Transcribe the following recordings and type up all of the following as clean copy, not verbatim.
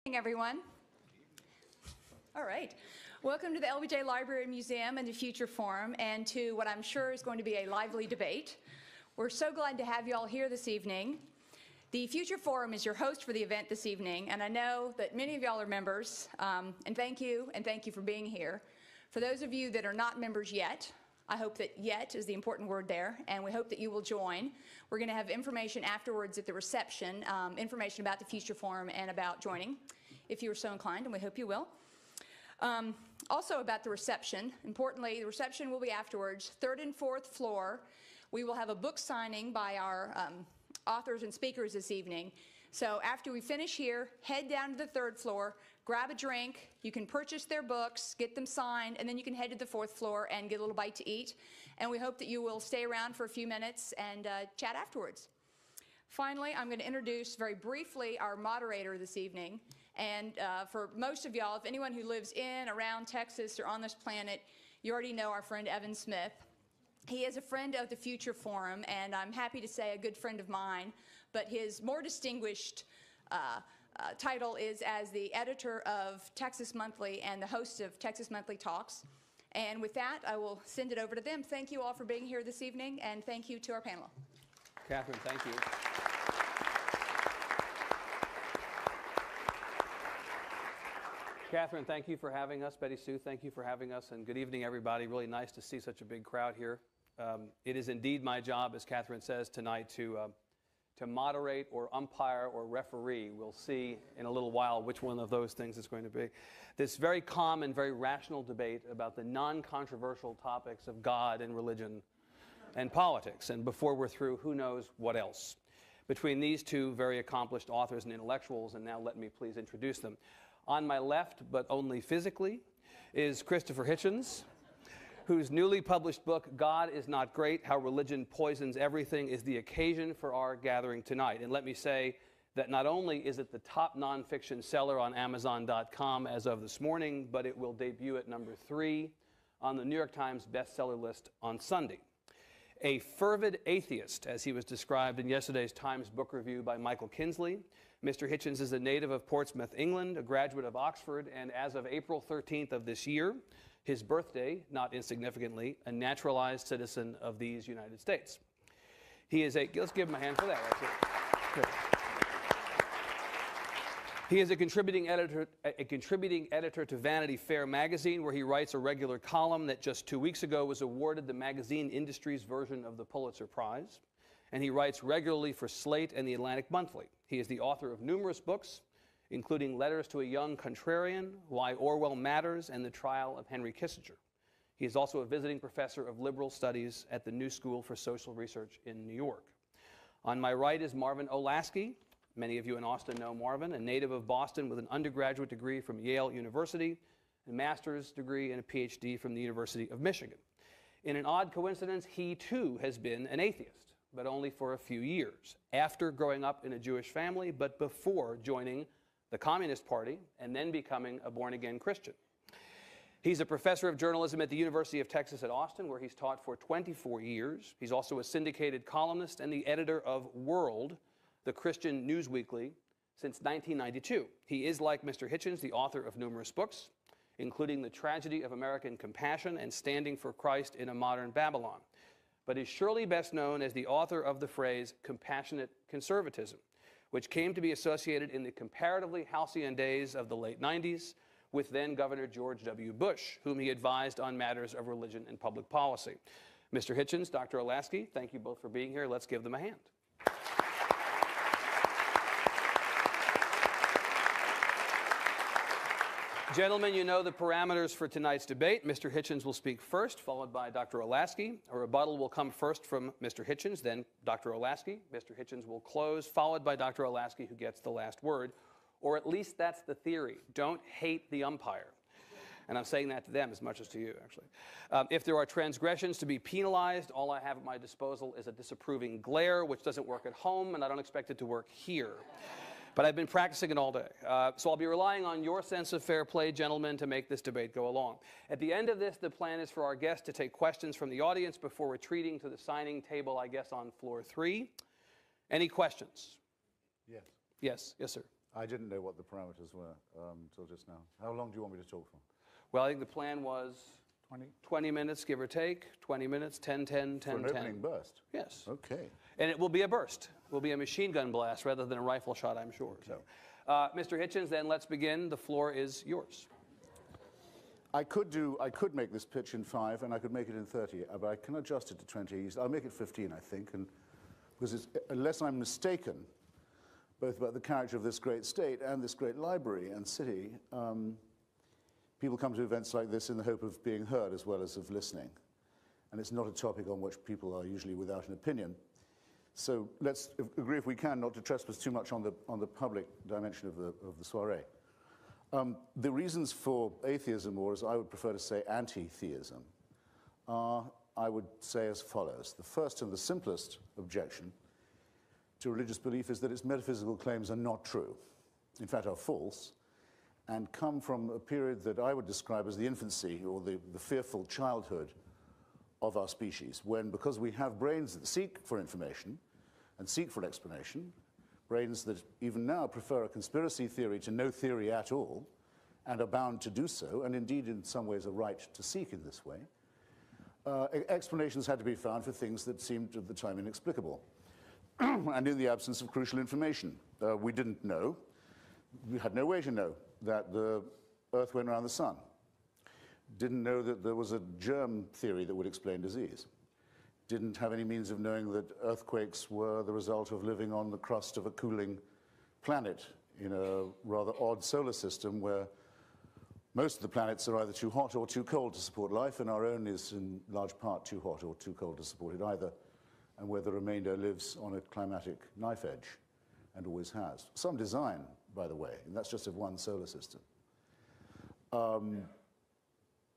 Good evening, everyone. All right. Welcome to the LBJ Library and Museum and the Future Forum, and to what I'm sure is going to be a lively debate. We're so glad to have you all here this evening. The Future Forum is your host for the event this evening, and I know that many of y'all are members, and thank you for being here. For those of you that are not members yet, I hope that "yet" is the important word there, and we hope that you will join. We're going to have information afterwards at the reception, information about the Future Forum and about joining, if you are so inclined, and we hope you will. Also about the reception, importantly, the reception will be afterwards, third and fourth floor. We will have a book signing by our authors and speakers this evening. So after we finish here, head down to the third floor, grab a drink, you can purchase their books, get them signed, and then you can head to the fourth floor and get a little bite to eat. And we hope that you will stay around for a few minutes and chat afterwards. Finally, I'm going to introduce very briefly our moderator this evening. And for most of y'all, if anyone who lives in, around Texas, or on this planet, you already know our friend Evan Smith. He is a friend of the Future Forum, and I'm happy to say a good friend of mine, but his more distinguished title is as the editor of Texas Monthly and the host of Texas Monthly Talks. And with that, I will send it over to them. Thank you all for being here this evening, and thank you to our panel. Catherine, thank you. Catherine, thank you for having us. Betty Sue, thank you for having us. And good evening, everybody. Really nice to see such a big crowd here. It is indeed my job, as Catherine says tonight, to moderate or umpire or referee. We'll see in a little while which one of those things it's going to be. This very calm and very rational debate about the non-controversial topics of God and religion and politics. And before we're through, who knows what else. Between these two very accomplished authors and intellectuals, and now let me please introduce them. On my left, but only physically, is Christopher Hitchens, whose newly published book, God is Not Great, How Religion Poisons Everything, is the occasion for our gathering tonight. And let me say that not only is it the top nonfiction seller on Amazon.com as of this morning, but it will debut at number 3 on the New York Times bestseller list on Sunday. A fervid atheist, as he was described in yesterday's Times Book Review by Michael Kinsley, Mr. Hitchens is a native of Portsmouth, England, a graduate of Oxford, and as of April 13th of this year, his birthday, not insignificantly, a naturalized citizen of these United States. He is let's give him a hand for that. That's it. Good. He is a contributing editor to Vanity Fair magazine, where he writes a regular column that just 2 weeks ago was awarded the magazine industry's version of the Pulitzer Prize. And he writes regularly for Slate and the Atlantic Monthly. He is the author of numerous books, including Letters to a Young Contrarian, Why Orwell Matters, and The Trial of Henry Kissinger. He is also a visiting professor of liberal studies at the New School for Social Research in New York. On my right is Marvin Olasky. Many of you in Austin know Marvin, a native of Boston with an undergraduate degree from Yale University, a master's degree and a PhD from the University of Michigan. In an odd coincidence, he too has been an atheist, but only for a few years, after growing up in a Jewish family, but before joining the Communist Party and then becoming a born-again Christian. He's a professor of journalism at the University of Texas at Austin, where he's taught for 24 years. He's also a syndicated columnist and the editor of World, the Christian news weekly, since 1992. He is, like Mr. Hitchens, the author of numerous books, including The Tragedy of American Compassion and Standing for Christ in a Modern Babylon, but is surely best known as the author of the phrase compassionate conservatism, which came to be associated in the comparatively halcyon days of the late 90s with then-Governor George W. Bush, whom he advised on matters of religion and public policy. Mr. Hitchens, Dr. Olasky, thank you both for being here. Let's give them a hand. Gentlemen, you know the parameters for tonight's debate. Mr. Hitchens will speak first, followed by Dr. Olasky. A rebuttal will come first from Mr. Hitchens, then Dr. Olasky. Mr. Hitchens will close, followed by Dr. Olasky, who gets the last word. Or at least that's the theory. Don't hate the umpire. And I'm saying that to them as much as to you, actually. If there are transgressions to be penalized, all I have at my disposal is a disapproving glare, which doesn't work at home, and I don't expect it to work here. But I've been practicing it all day. So I'll be relying on your sense of fair play, gentlemen, to make this debate go along. At the end of this, the plan is for our guests to take questions from the audience before retreating to the signing table, I guess, on floor 3. Any questions? Yes. Yes, yes, sir. I didn't know what the parameters were until just now. How long do you want me to talk for? Well, I think the plan was 20 minutes, give or take, 20 minutes, 10, 10, 10, For an 10. opening burst? Yes. Okay. And it will be a burst. It will be a machine gun blast rather than a rifle shot, I'm sure. Okay. So, Mr. Hitchens, then let's begin. The floor is yours. I could make this pitch in 5, and I could make it in 30, but I can adjust it to 20. I'll make it 15, I think, and because it's, unless I'm mistaken, both about the character of this great state and this great library and city, people come to events like this in the hope of being heard as well as of listening. And it's not a topic on which people are usually without an opinion. So let's agree, if we can, not to trespass too much on the public dimension of the soiree. The reasons for atheism, or as I would prefer to say, anti-theism, are, I would say, as follows. The first and the simplest objection to religious belief is that its metaphysical claims are not true, in fact are false, and come from a period that I would describe as the infancy or the fearful childhood of our species, when, because we have brains that seek for information and seek for explanation, brains that even now prefer a conspiracy theory to no theory at all, and are bound to do so, and indeed in some ways a right to seek in this way, explanations had to be found for things that seemed at the time inexplicable. And in the absence of crucial information, we didn't know, we had no way to know that the Earth went around the sun. Didn't know that there was a germ theory that would explain disease. Didn't have any means of knowing that earthquakes were the result of living on the crust of a cooling planet in a rather odd solar system where most of the planets are either too hot or too cold to support life, and our own is in large part too hot or too cold to support it either, and where the remainder lives on a climatic knife edge and always has. Some design, by the way, and that's just of one solar system.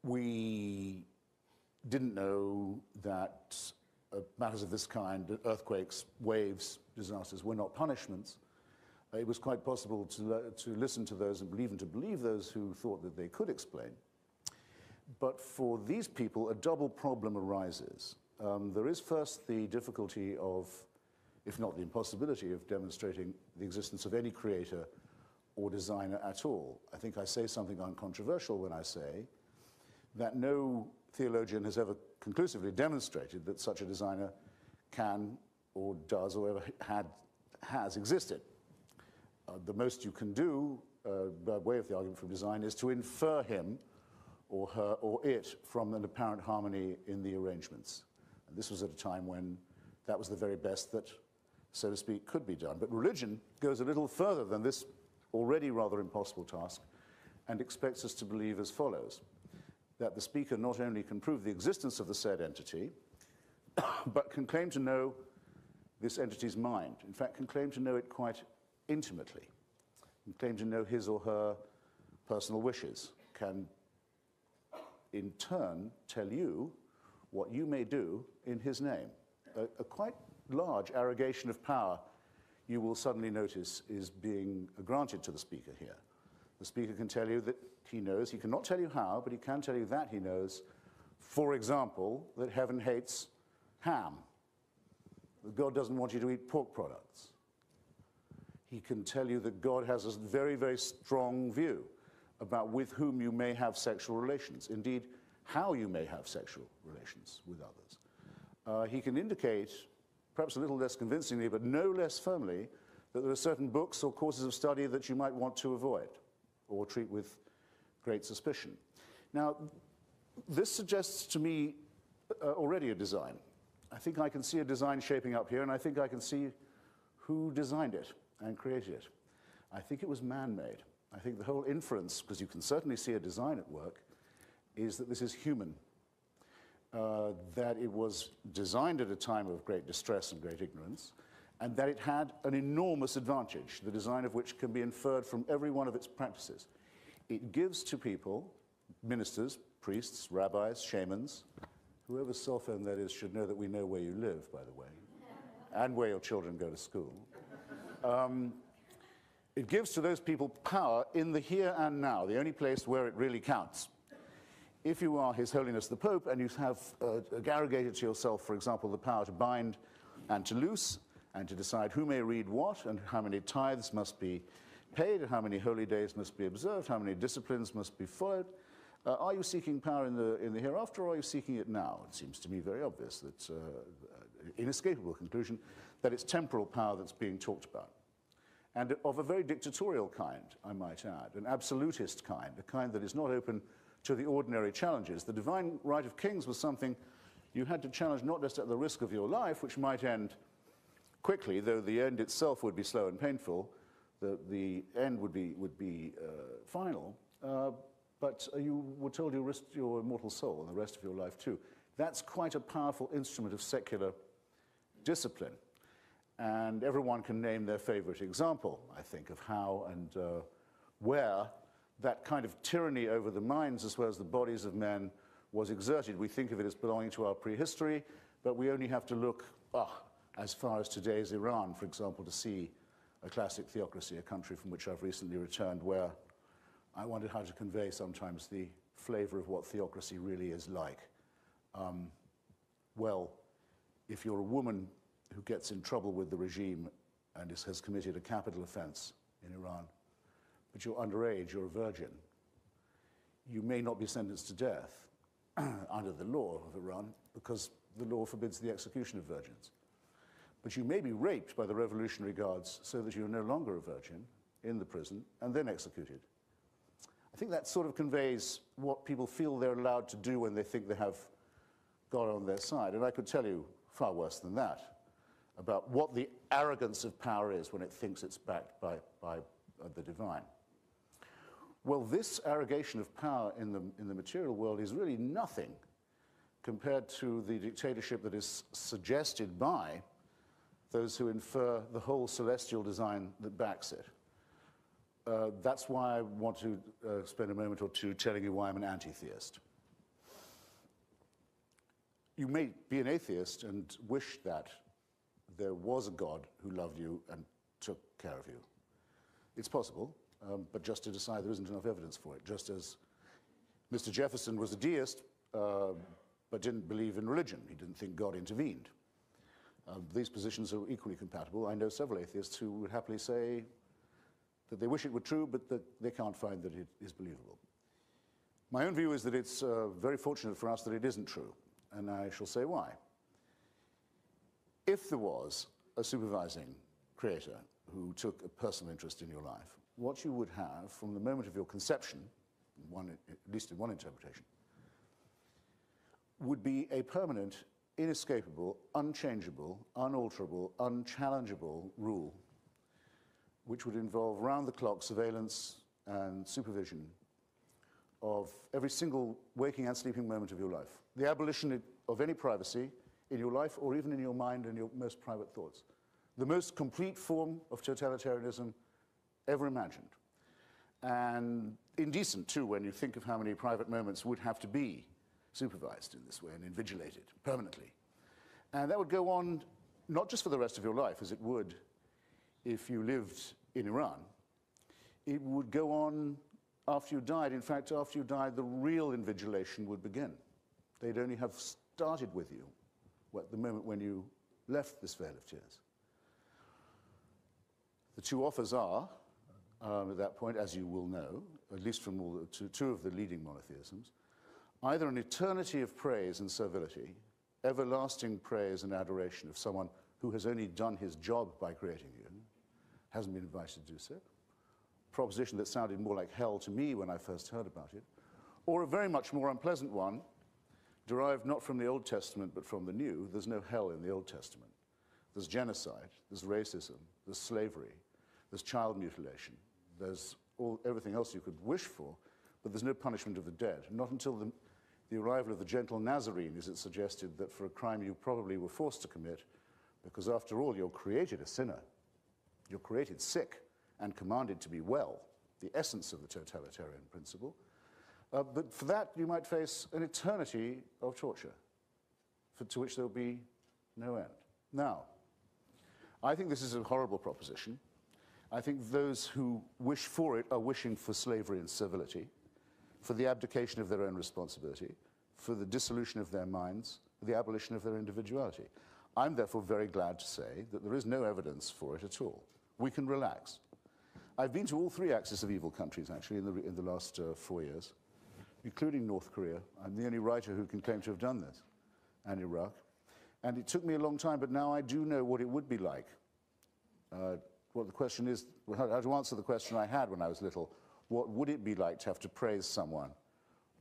We didn't know that matters of this kind, earthquakes, waves, disasters, were not punishments. It was quite possible to listen to those and even to believe those who thought that they could explain. But for these people, a double problem arises. There is first the difficulty of, if not the impossibility, of demonstrating the existence of any creator or designer at all. I think I say something uncontroversial when I say that no theologian has ever conclusively demonstrated that such a designer can or does or ever has existed. The most you can do, by way of the argument from design, is to infer him or her or it from an apparent harmony in the arrangements. And this was at a time when that was the very best that, so to speak, could be done. But religion goes a little further than this already rather impossible task and expects us to believe as follows: that the speaker not only can prove the existence of the said entity, but can claim to know this entity's mind. In fact, can claim to know it quite intimately, can claim to know his or her personal wishes, can in turn tell you what you may do in his name. A quite large arrogation of power, you will suddenly notice, is being granted to the speaker here. The speaker can tell you that he knows. He cannot tell you how, but he can tell you that he knows, for example, that heaven hates ham, that God doesn't want you to eat pork products. He can tell you that God has a very, very strong view about with whom you may have sexual relations, indeed, how you may have sexual relations with others. He can indicate, perhaps a little less convincingly, but no less firmly, that there are certain books or courses of study that you might want to avoid or treat with great suspicion. Now, this suggests to me already a design. I think I can see a design shaping up here, and I think I can see who designed it and created it. I think it was man-made. I think the whole inference, because you can certainly see a design at work, is that this is human, that it was designed at a time of great distress and great ignorance, and that it had an enormous advantage, the design of which can be inferred from every one of its practices. It gives to people, ministers, priests, rabbis, shamans, whoever's cell phone that is should know that we know where you live, by the way, and where your children go to school. It gives to those people power in the here and now, the only place where it really counts. If you are His Holiness the Pope and you have arrogated to yourself, for example, the power to bind and to loose and to decide who may read what and how many tithes must be paid, how many holy days must be observed, how many disciplines must be followed. Are you seeking power in the hereafter, or are you seeking it now? It seems to me very obvious, that inescapable conclusion, that it's temporal power that's being talked about. And of a very dictatorial kind, I might add, an absolutist kind, a kind that is not open to the ordinary challenges. The divine right of kings was something you had to challenge not just at the risk of your life, which might end quickly, though the end itself would be slow and painful. The end would be final, but you were told you risked your immortal soul and the rest of your life too. That's quite a powerful instrument of secular discipline. And everyone can name their favorite example, I think, of how and where that kind of tyranny over the minds as well as the bodies of men was exerted. We think of it as belonging to our prehistory, but we only have to look as far as today's Iran, for example, to see a classic theocracy, a country from which I've recently returned, where I wondered how to convey sometimes the flavor of what theocracy really is like. Well, if you're a woman who gets in trouble with the regime and has committed a capital offense in Iran, but you're underage, you're a virgin, you may not be sentenced to death under the law of Iran, because the law forbids the execution of virgins. But you may be raped by the Revolutionary Guards so that you're no longer a virgin in the prison and then executed. I think that sort of conveys what people feel they're allowed to do when they think they have God on their side. And I could tell you far worse than that about what the arrogance of power is when it thinks it's backed by the divine. Well, this arrogation of power in the material world is really nothing compared to the dictatorship that is suggested by those who infer the whole celestial design that backs it. That's why I want to spend a moment or two telling you why I'm an anti-theist. You may be an atheist and wish that there was a God who loved you and took care of you. It's possible, but just to decide there isn't enough evidence for it, just as Mr. Jefferson was a deist, but didn't believe in religion. He didn't think God intervened. These positions are equally compatible. I know several atheists who would happily say that they wish it were true, but that they can't find that it is believable. My own view is that it's very fortunate for us that it isn't true, and I shall say why. If there was a supervising creator who took a personal interest in your life, what you would have from the moment of your conception, at least in one interpretation, would be a permanent, inescapable, unchangeable, unalterable, unchallengeable rule, which would involve round-the-clock surveillance and supervision of every single waking and sleeping moment of your life. The abolition of any privacy in your life or even in your mind and your most private thoughts. The most complete form of totalitarianism ever imagined. And indecent, too, when you think of how many private moments would have to be supervised in this way and invigilated permanently. And that would go on not just for the rest of your life, as it would if you lived in Iran. It would go on after you died. In fact, after you died, the real invigilation would begin. They'd only have started with you at the moment when you left this vale of tears. The two offers are, at that point, as you will know, at least from all two of the leading monotheisms, either an eternity of praise and servility, everlasting praise and adoration of someone who has only done his job by creating you, hasn't been invited to do so, a proposition that sounded more like hell to me when I first heard about it, or a very much more unpleasant one, derived not from the Old Testament but from the New. There's no hell in the Old Testament. There's genocide, there's racism, there's slavery, there's child mutilation, there's everything else you could wish for, but there's no punishment of the dead. Not until the arrival of the gentle Nazarene is it suggested that for a crime you probably were forced to commit, because after all, you're created a sinner. You're created sick and commanded to be well, the essence of the totalitarian principle. But for that, you might face an eternity of torture, to which there will be no end. Now, I think this is a horrible proposition. I think those who wish for it are wishing for slavery and servility, for the abdication of their own responsibility, for the dissolution of their minds, the abolition of their individuality. I'm therefore very glad to say that there is no evidence for it at all. We can relax. I've been to all three axis of evil countries, actually, in the last 4 years, including North Korea. I'm the only writer who can claim to have done this, and Iraq. And it took me a long time, but now I do know what it would be like. What the question is, how to answer the question I had when I was little, what would it be like to have to praise someone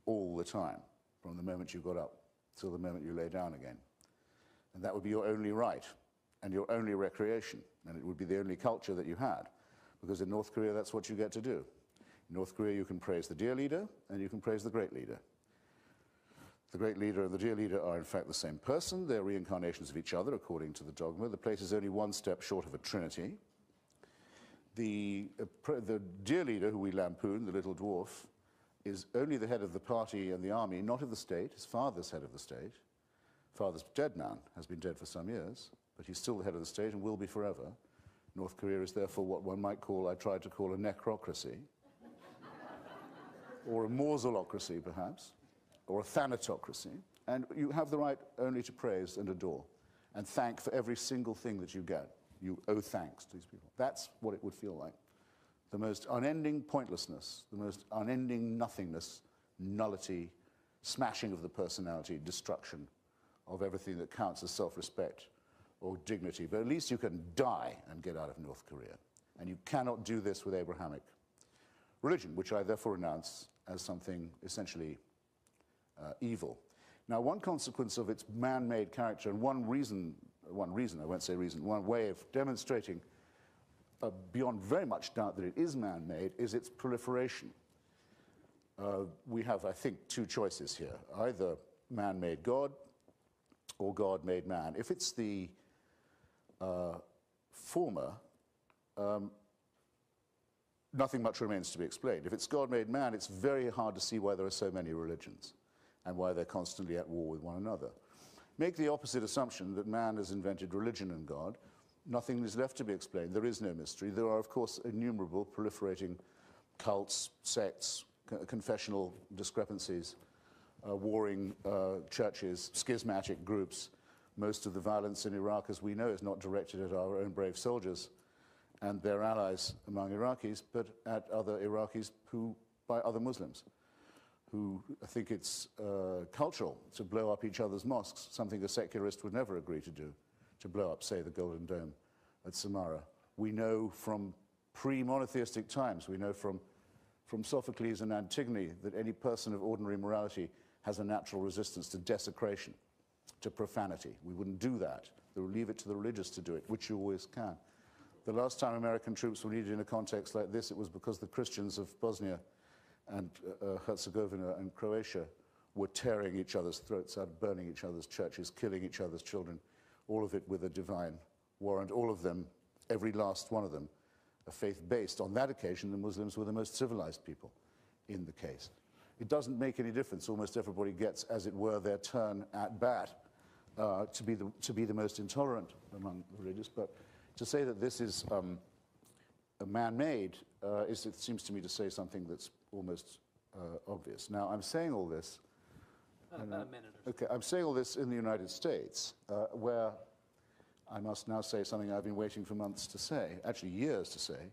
all the time, from the moment you got up till the moment you lay down again? And that would be your only right and your only recreation, and it would be the only culture that you had, because in North Korea that's what you get to do. In North Korea you can praise the dear leader and you can praise the great leader. The great leader and the dear leader are in fact the same person. They're reincarnations of each other according to the dogma. The place is only one step short of a trinity. The dear leader, who we lampoon, the little dwarf, is only the head of the party and the army, not of the state. His father's head of the state. Father's dead now, has been dead for some years, but he's still the head of the state and will be forever. North Korea is therefore what one might call, I tried to call, a necrocracy, or a mausolocracy perhaps, or a thanatocracy. And you have the right only to praise and adore and thank for every single thing that you get. You owe thanks to these people. That's what it would feel like. The most unending pointlessness, the most unending nothingness, nullity, smashing of the personality, destruction of everything that counts as self-respect or dignity. But at least you can die and get out of North Korea. And you cannot do this with Abrahamic religion, which I therefore renounce as something essentially evil. Now, one consequence of its man-made character, and one way of demonstrating beyond very much doubt that it is man-made, is its proliferation. We have, I think, two choices here. Either man-made God or God-made man. If it's the former, nothing much remains to be explained. If it's God-made man, it's very hard to see why there are so many religions and why they're constantly at war with one another. Make the opposite assumption that man has invented religion and God, nothing is left to be explained. There is no mystery. There are, of course, innumerable proliferating cults, sects, confessional discrepancies, warring churches, schismatic groups. Most of the violence in Iraq, as we know, is not directed at our own brave soldiers and their allies among Iraqis, but at other Iraqis by other Muslims, who think it's cultural to blow up each other's mosques, something a secularist would never agree to do, to blow up, say, the Golden Dome at Samarra. We know from pre-monotheistic times, we know from Sophocles and Antigone, that any person of ordinary morality has a natural resistance to desecration, to profanity. We wouldn't do that. They would leave it to the religious to do it, which you always can. The last time American troops were needed in a context like this, it was because the Christians of Bosnia and Herzegovina and Croatia were tearing each other's throats out, burning each other's churches, killing each other's children, all of it with a divine warrant, all of them, every last one of them, a faith-based. On that occasion, the Muslims were the most civilized people in the case. It doesn't make any difference. Almost everybody gets, as it were, their turn at bat to be the most intolerant among the religious. But to say that this is man-made, it seems to me to say something that's almost obvious. Now, I'm saying all this. Okay, I'm saying all this in the United States, where I must now say something I've been waiting for months to say, actually years to say,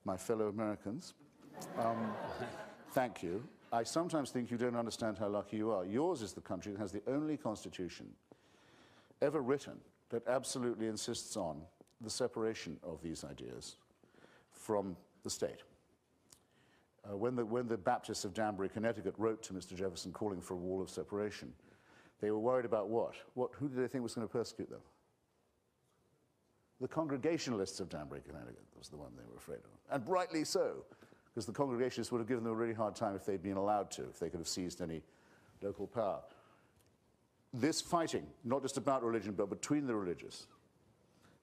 my fellow Americans. Thank you. I sometimes think you don't understand how lucky you are. Yours is the country that has the only constitution ever written that absolutely insists on the separation of these ideas from the state. When the Baptists of Danbury, Connecticut wrote to Mr. Jefferson calling for a wall of separation, they were worried about what? Who did they think was going to persecute them? The Congregationalists of Danbury, Connecticut was the one they were afraid of. And rightly so, because the Congregationalists would have given them a really hard time if they'd been allowed to, if they could have seized any local power. This fighting, not just about religion, but between the religious,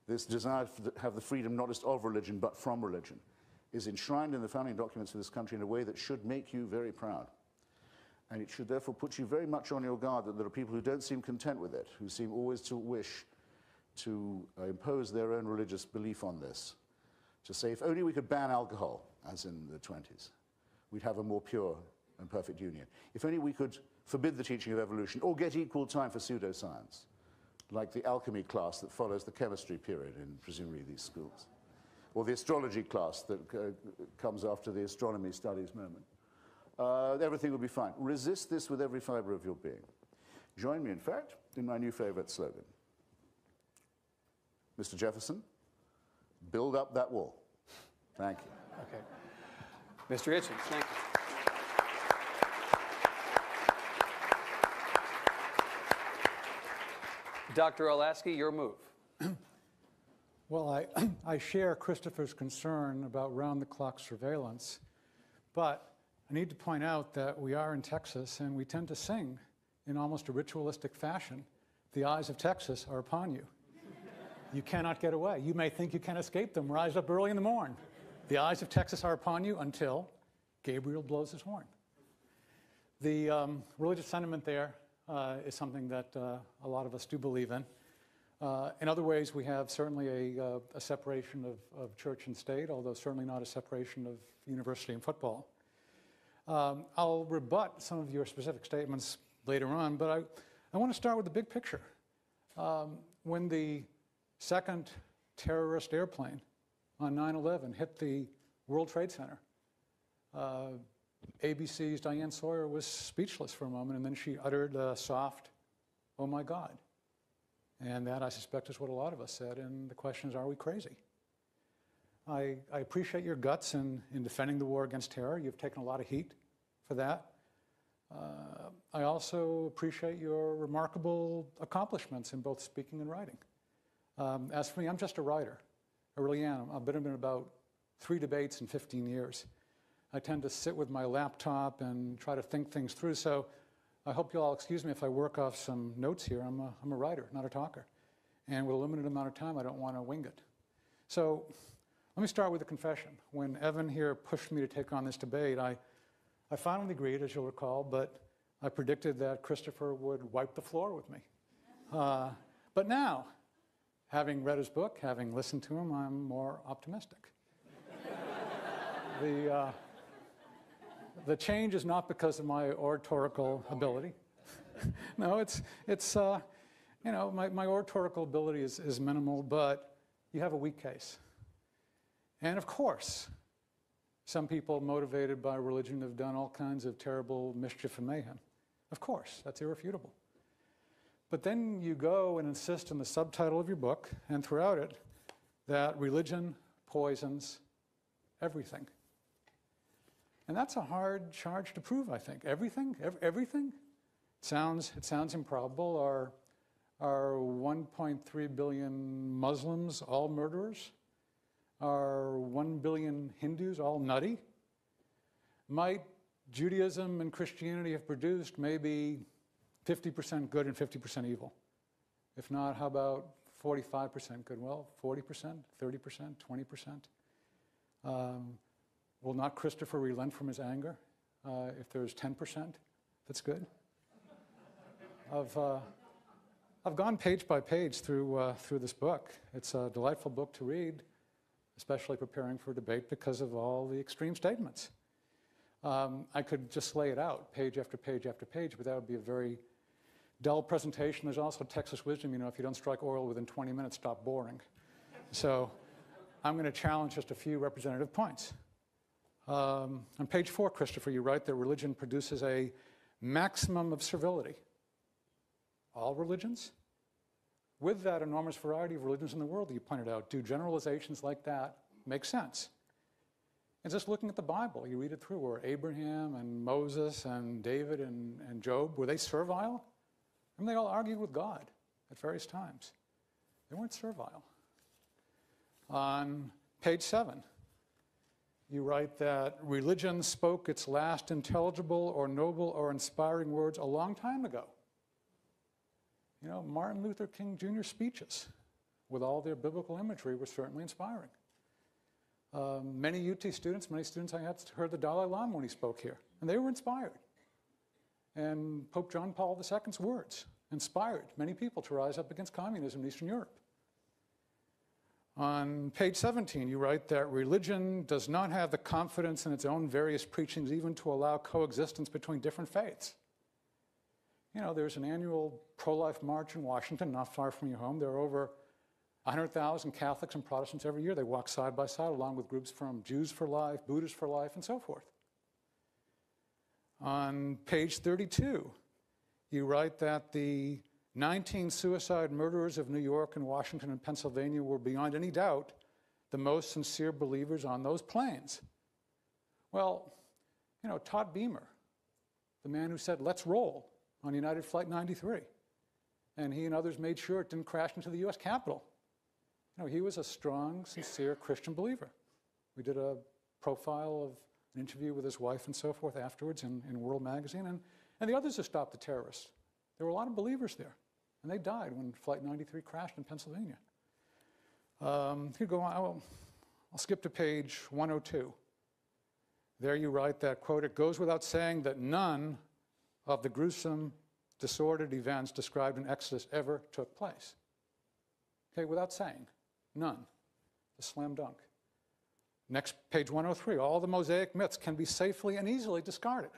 this desire to have the freedom not just of religion, but from religion, is enshrined in the founding documents of this country in a way that should make you very proud. And it should therefore put you very much on your guard that there are people who don't seem content with it, who seem always to wish to impose their own religious belief on this, to say, if only we could ban alcohol, as in the 20s, we'd have a more pure and perfect union. If only we could forbid the teaching of evolution, or get equal time for pseudoscience, like the alchemy class that follows the chemistry period in presumably these schools. or the astrology class that comes after the astronomy studies moment. Everything will be fine. Resist this with every fiber of your being. Join me, in fact, in my new favorite slogan. Mr. Jefferson, build up that wall. Thank you. Okay. Mr. Hitchens, thank you. Dr. Olasky, your move. Well, I share Christopher's concern about round-the-clock surveillance, but I need to point out that we are in Texas, and we tend to sing in almost a ritualistic fashion. The eyes of Texas are upon you. You cannot get away. You may think you can escape them. Rise up early in the morn. The eyes of Texas are upon you until Gabriel blows his horn. The religious sentiment there is something that a lot of us do believe in. In other ways, we have certainly a separation of church and state, although certainly not a separation of university and football. I'll rebut some of your specific statements later on, but I want to start with the big picture. When the second terrorist airplane on 9/11 hit the World Trade Center, ABC's Diane Sawyer was speechless for a moment, and then she uttered a soft, "Oh my God." And that, I suspect, is what a lot of us said, and the question is, are we crazy? I appreciate your guts in defending the war against terror. You've taken a lot of heat for that. I also appreciate your remarkable accomplishments in both speaking and writing. As for me, I'm just a writer. I really am. I've been in about 3 debates in 15 years. I tend to sit with my laptop and try to think things through, so I hope you'll all excuse me if I work off some notes here. I'm a writer, not a talker. And with a limited amount of time, I don't want to wing it. So let me start with a confession. When Evan here pushed me to take on this debate, I finally agreed, as you'll recall, but I predicted that Christopher would wipe the floor with me. But now, having read his book, having listened to him, I'm more optimistic. The change is not because of my oratorical ability. No, it's you know, my oratorical ability is minimal, but you have a weak case. And of course, some people motivated by religion have done all kinds of terrible mischief and mayhem. Of course, that's irrefutable. But then you go and insist in the subtitle of your book, and throughout it, that religion poisons everything. And that's a hard charge to prove, I think. Everything? Everything? It sounds improbable. Are 1.3 billion Muslims all murderers? Are 1 billion Hindus all nutty? Might Judaism and Christianity have produced maybe 50% good and 50% evil? If not, how about 45% good? Well, 40%, 30%, 20%? Will not Christopher relent from his anger if there's 10% that's good? I've gone page by page through this book. It's a delightful book to read, especially preparing for debate because of all the extreme statements. I could just lay it out page after page after page, but that would be a very dull presentation. There's also Texas wisdom, you know, if you don't strike oil within 20 minutes, stop boring. So I'm going to challenge just a few representative points. On page 4, Christopher, you write that religion produces a maximum of servility. All religions? With that enormous variety of religions in the world that you pointed out, do generalizations like that make sense? And just looking at the Bible, you read it through, where Abraham and Moses and David and Job, were they servile? I mean, they all argued with God at various times. They weren't servile. On page 7, you write that religion spoke its last intelligible or noble or inspiring words a long time ago. You know, Martin Luther King Jr.'s speeches, with all their biblical imagery, were certainly inspiring. Many UT students, many students I had heard the Dalai Lama when he spoke here, and they were inspired. And Pope John Paul II's words inspired many people to rise up against communism in Eastern Europe. On page 17, you write that religion does not have the confidence in its own various preachings even to allow coexistence between different faiths. You know, there's an annual pro-life march in Washington, not far from your home. There are over 100,000 Catholics and Protestants every year. They walk side by side along with groups from Jews for Life, Buddhists for Life, and so forth. On page 32, you write that the 19 suicide murderers of New York and Washington and Pennsylvania were beyond any doubt the most sincere believers on those planes. Well, you know, Todd Beamer, the man who said, "Let's roll" on United Flight 93, and he and others made sure it didn't crash into the US Capitol. You know, he was a strong, sincere Christian believer. We did a profile of an interview with his wife and so forth afterwards in World Magazine, and the others who stopped the terrorists. There were a lot of believers there, and they died when Flight 93 crashed in Pennsylvania. You go on, I'll skip to page 102. There you write that, quote, "It goes without saying that none of the gruesome, disordered events described in Exodus ever took place." Okay, without saying, none. A slam dunk. Next, page 103, all the Mosaic myths can be safely and easily discarded.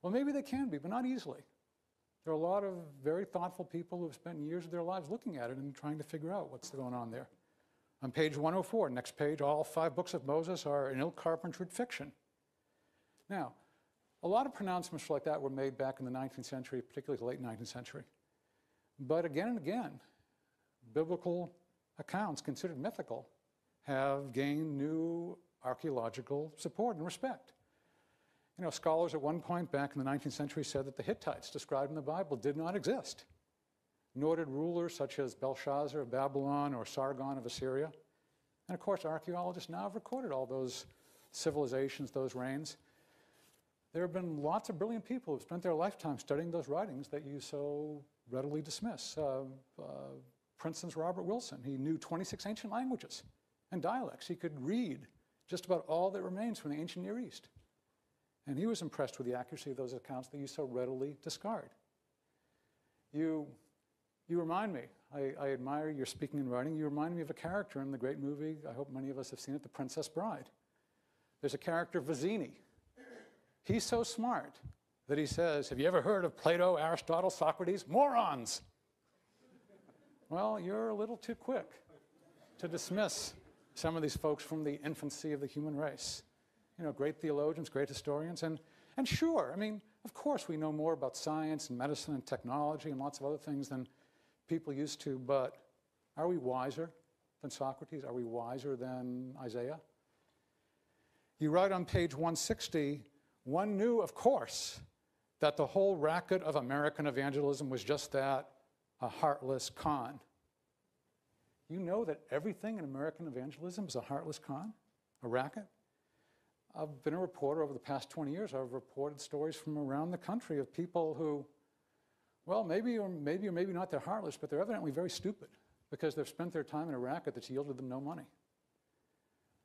Well, maybe they can be, but not easily. There are a lot of very thoughtful people who have spent years of their lives looking at it and trying to figure out what's going on there. On page 104, next page, all 5 books of Moses are an ill-carpentered fiction. Now, a lot of pronouncements like that were made back in the 19th century, particularly the late 19th century. But again and again, biblical accounts considered mythical have gained new archaeological support and respect. You know, scholars at one point back in the 19th century said that the Hittites described in the Bible did not exist, nor did rulers such as Belshazzar of Babylon or Sargon of Assyria. And of course, archaeologists now have recorded all those civilizations, those reigns. There have been lots of brilliant people who have spent their lifetime studying those writings that you so readily dismiss. Princeton's Robert Wilson, he knew 26 ancient languages and dialects. He could read just about all that remains from the ancient Near East. And he was impressed with the accuracy of those accounts that you so readily discard. You remind me, I admire your speaking and writing, you remind me of a character in the great movie, I hope many of us have seen it, The Princess Bride. There's a character, Vizzini. He's so smart that he says, "Have you ever heard of Plato, Aristotle, Socrates? Morons!" Well, you're a little too quick to dismiss some of these folks from the infancy of the human race. You know, great theologians, great historians, and sure, I mean, of course we know more about science and medicine and technology and lots of other things than people used to, but are we wiser than Socrates? Are we wiser than Isaiah? You write on page 160, "One knew, of course, that the whole racket of American evangelism was just that, a heartless con." You know that everything in American evangelism is a heartless con, a racket? I've been a reporter over the past 20 years. I've reported stories from around the country of people who, well, maybe or maybe not they're heartless, but they're evidently very stupid because they've spent their time in a racket that's yielded them no money.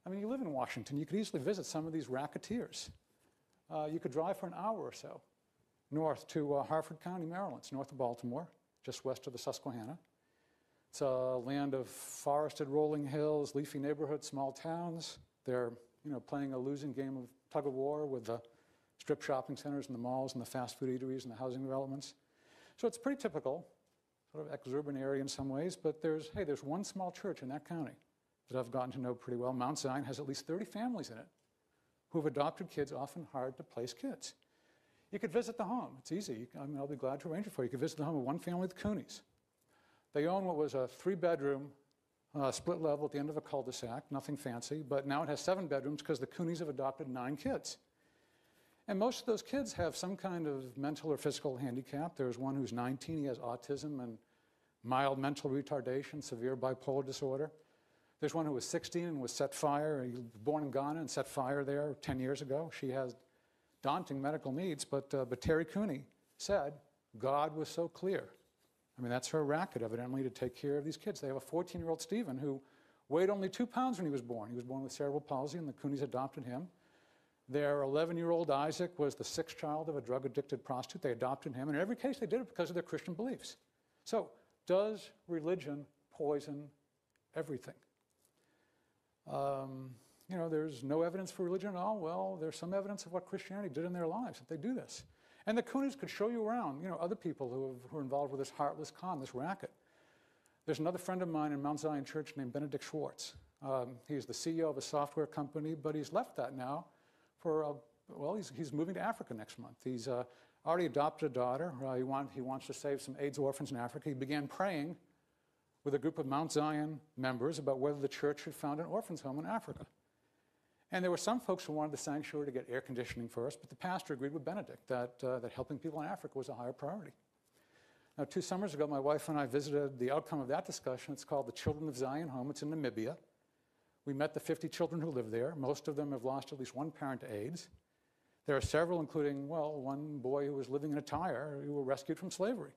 I mean, you live in Washington. You could easily visit some of these racketeers. You could drive for an hour or so north to Harford County, Maryland. It's north of Baltimore, just west of the Susquehanna. It's a land of forested rolling hills, leafy neighborhoods, small towns. They're, you know, playing a losing game of tug of war with the strip shopping centers and the malls and the fast food eateries and the housing developments. So it's pretty typical, sort of ex-urban area in some ways, but there's one small church in that county that I've gotten to know pretty well. Mount Zion has at least 30 families in it who have adopted kids, often hard-to-place kids. You could visit the home. It's easy. I'll be glad to arrange it for you. You could visit the home of one family, the Coonies. They own what was a 3-bedroom split level at the end of a cul-de-sac, nothing fancy, but now it has 7 bedrooms because the Coonies have adopted 9 kids. And most of those kids have some kind of mental or physical handicap. There's one who's 19, he has autism and mild mental retardation, severe bipolar disorder. There's one who was 16 and was set fire. He was born in Ghana and set fire there 10 years ago. She has daunting medical needs, but Terry Cooney said, God was so clear. I mean, that's her racket, evidently, to take care of these kids. They have a 14-year-old Stephen who weighed only 2 pounds when he was born. He was born with cerebral palsy, and the Coonies adopted him. Their 11-year-old Isaac was the 6th child of a drug-addicted prostitute. They adopted him, and in every case, they did it because of their Christian beliefs. So, does religion poison everything? You know, there's no evidence for religion at all. Well, there's some evidence of what Christianity did in their lives, that they do this. And the Coonies could show you around, you know, other people who are involved with this heartless con, this racket. There's another friend of mine in Mount Zion Church named Benedict Schwartz. He's the CEO of a software company, but he's left that now for, well, he's moving to Africa next month. He's already adopted a daughter. He wants to save some AIDS orphans in Africa. He began praying with a group of Mount Zion members about whether the church should found an orphan's home in Africa. And there were some folks who wanted the sanctuary to get air conditioning first, but the pastor agreed with Benedict that helping people in Africa was a higher priority. Now, 2 summers ago, my wife and I visited the outcome of that discussion. It's called the Children of Zion Home. It's in Namibia. We met the 50 children who live there. Most of them have lost at least one parent to AIDS. There are several, including, well, one boy who was living in a tire who were rescued from slavery.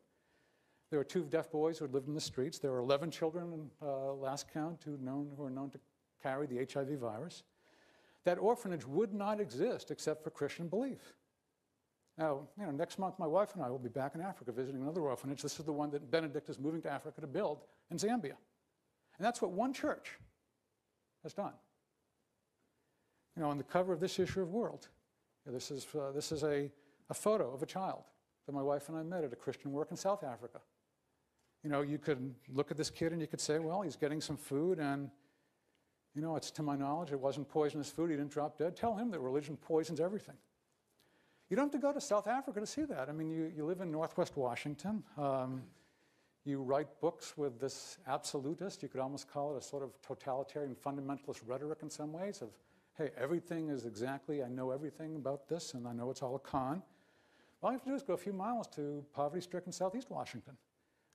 There were 2 deaf boys who had lived in the streets. There were 11 children, last count, who are known to carry the HIV virus. That orphanage would not exist except for Christian belief. Now, next month my wife and I will be back in Africa visiting another orphanage. This is the one that Benedict is moving to Africa to build in Zambia. And that's what one church has done. On the cover of this issue of World, this is a photo of a child that my wife and I met at a Christian work in South Africa. You could look at this kid and you could say, well, he's getting some food and, it's to my knowledge, it wasn't poisonous food. He didn't drop dead. Tell him that religion poisons everything. You don't have to go to South Africa to see that. I mean, you live in Northwest Washington. You write books with this absolutist, you could almost call it a sort of totalitarian fundamentalist rhetoric in some ways of, hey, everything is exactly, I know everything about this and I know it's all a con. All you have to do is go a few miles to poverty-stricken Southeast Washington.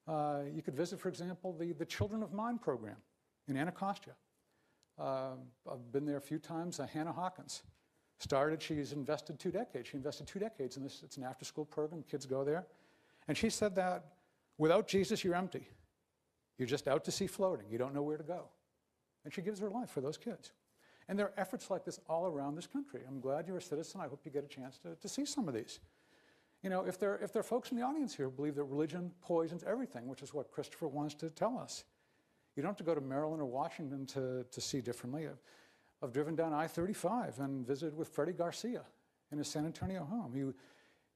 You could visit, for example, the Children of Mine program in Anacostia. I've been there a few times. Hannah Hawkins she's invested 2 decades. She invested 2 decades in this. It's an after-school program. Kids go there. And she said that without Jesus, you're empty. You're just out to sea floating. You don't know where to go. And she gives her life for those kids. And there are efforts like this all around this country. I'm glad you're a citizen. I hope you get a chance to see some of these. If there are folks in the audience here who believe that religion poisons everything, which is what Christopher wants to tell us, you don't have to go to Maryland or Washington to see differently. I've driven down I-35 and visited with Freddie Garcia in his San Antonio home. He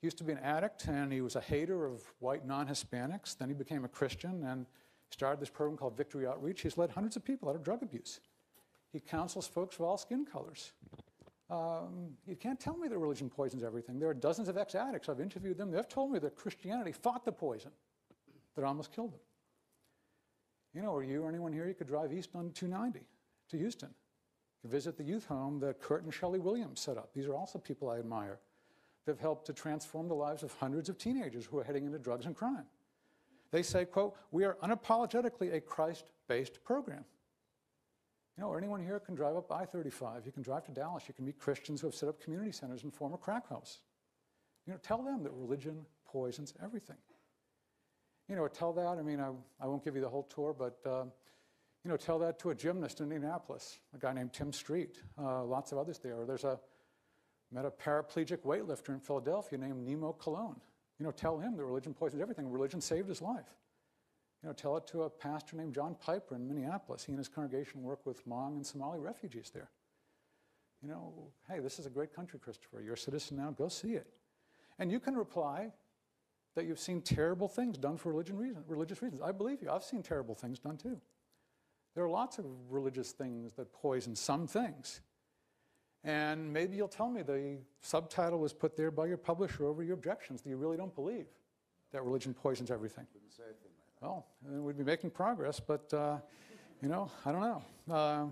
used to be an addict, and he was a hater of white non-Hispanics. Then he became a Christian and started this program called Victory Outreach. He's led hundreds of people out of drug abuse. He counsels folks of all skin colors. You can't tell me that religion poisons everything. There are dozens of ex-addicts. I've interviewed them. They've told me that Christianity fought the poison that almost killed them. Or you or anyone here, you could drive east on 290 to Houston. You visit the youth home that Kurt and Shelley Williams set up. These are also people I admire. They've helped to transform the lives of hundreds of teenagers who are heading into drugs and crime. They say, quote, we are unapologetically a Christ-based program. Or anyone here can drive up I-35. You can drive to Dallas. You can meet Christians who have set up community centers and form a crack house. Tell them that religion poisons everything. Tell that, I won't give you the whole tour, but, tell that to a gymnast in Indianapolis, a guy named Tim Street, lots of others there. Or met a paraplegic weightlifter in Philadelphia named Nemo Cologne. Tell him that religion poisons everything. Religion saved his life. Tell it to a pastor named John Piper in Minneapolis. He and his congregation work with Hmong and Somali refugees there. Hey, this is a great country, Christopher. You're a citizen now. Go see it. And you can reply that you've seen terrible things done for religious reasons. I believe you. I've seen terrible things done too. There are lots of religious things that poison some things. And maybe you'll tell me the subtitle was put there by your publisher over your objections, that you really don't believe that religion poisons everything. Well, we'd be making progress, but, I don't know. I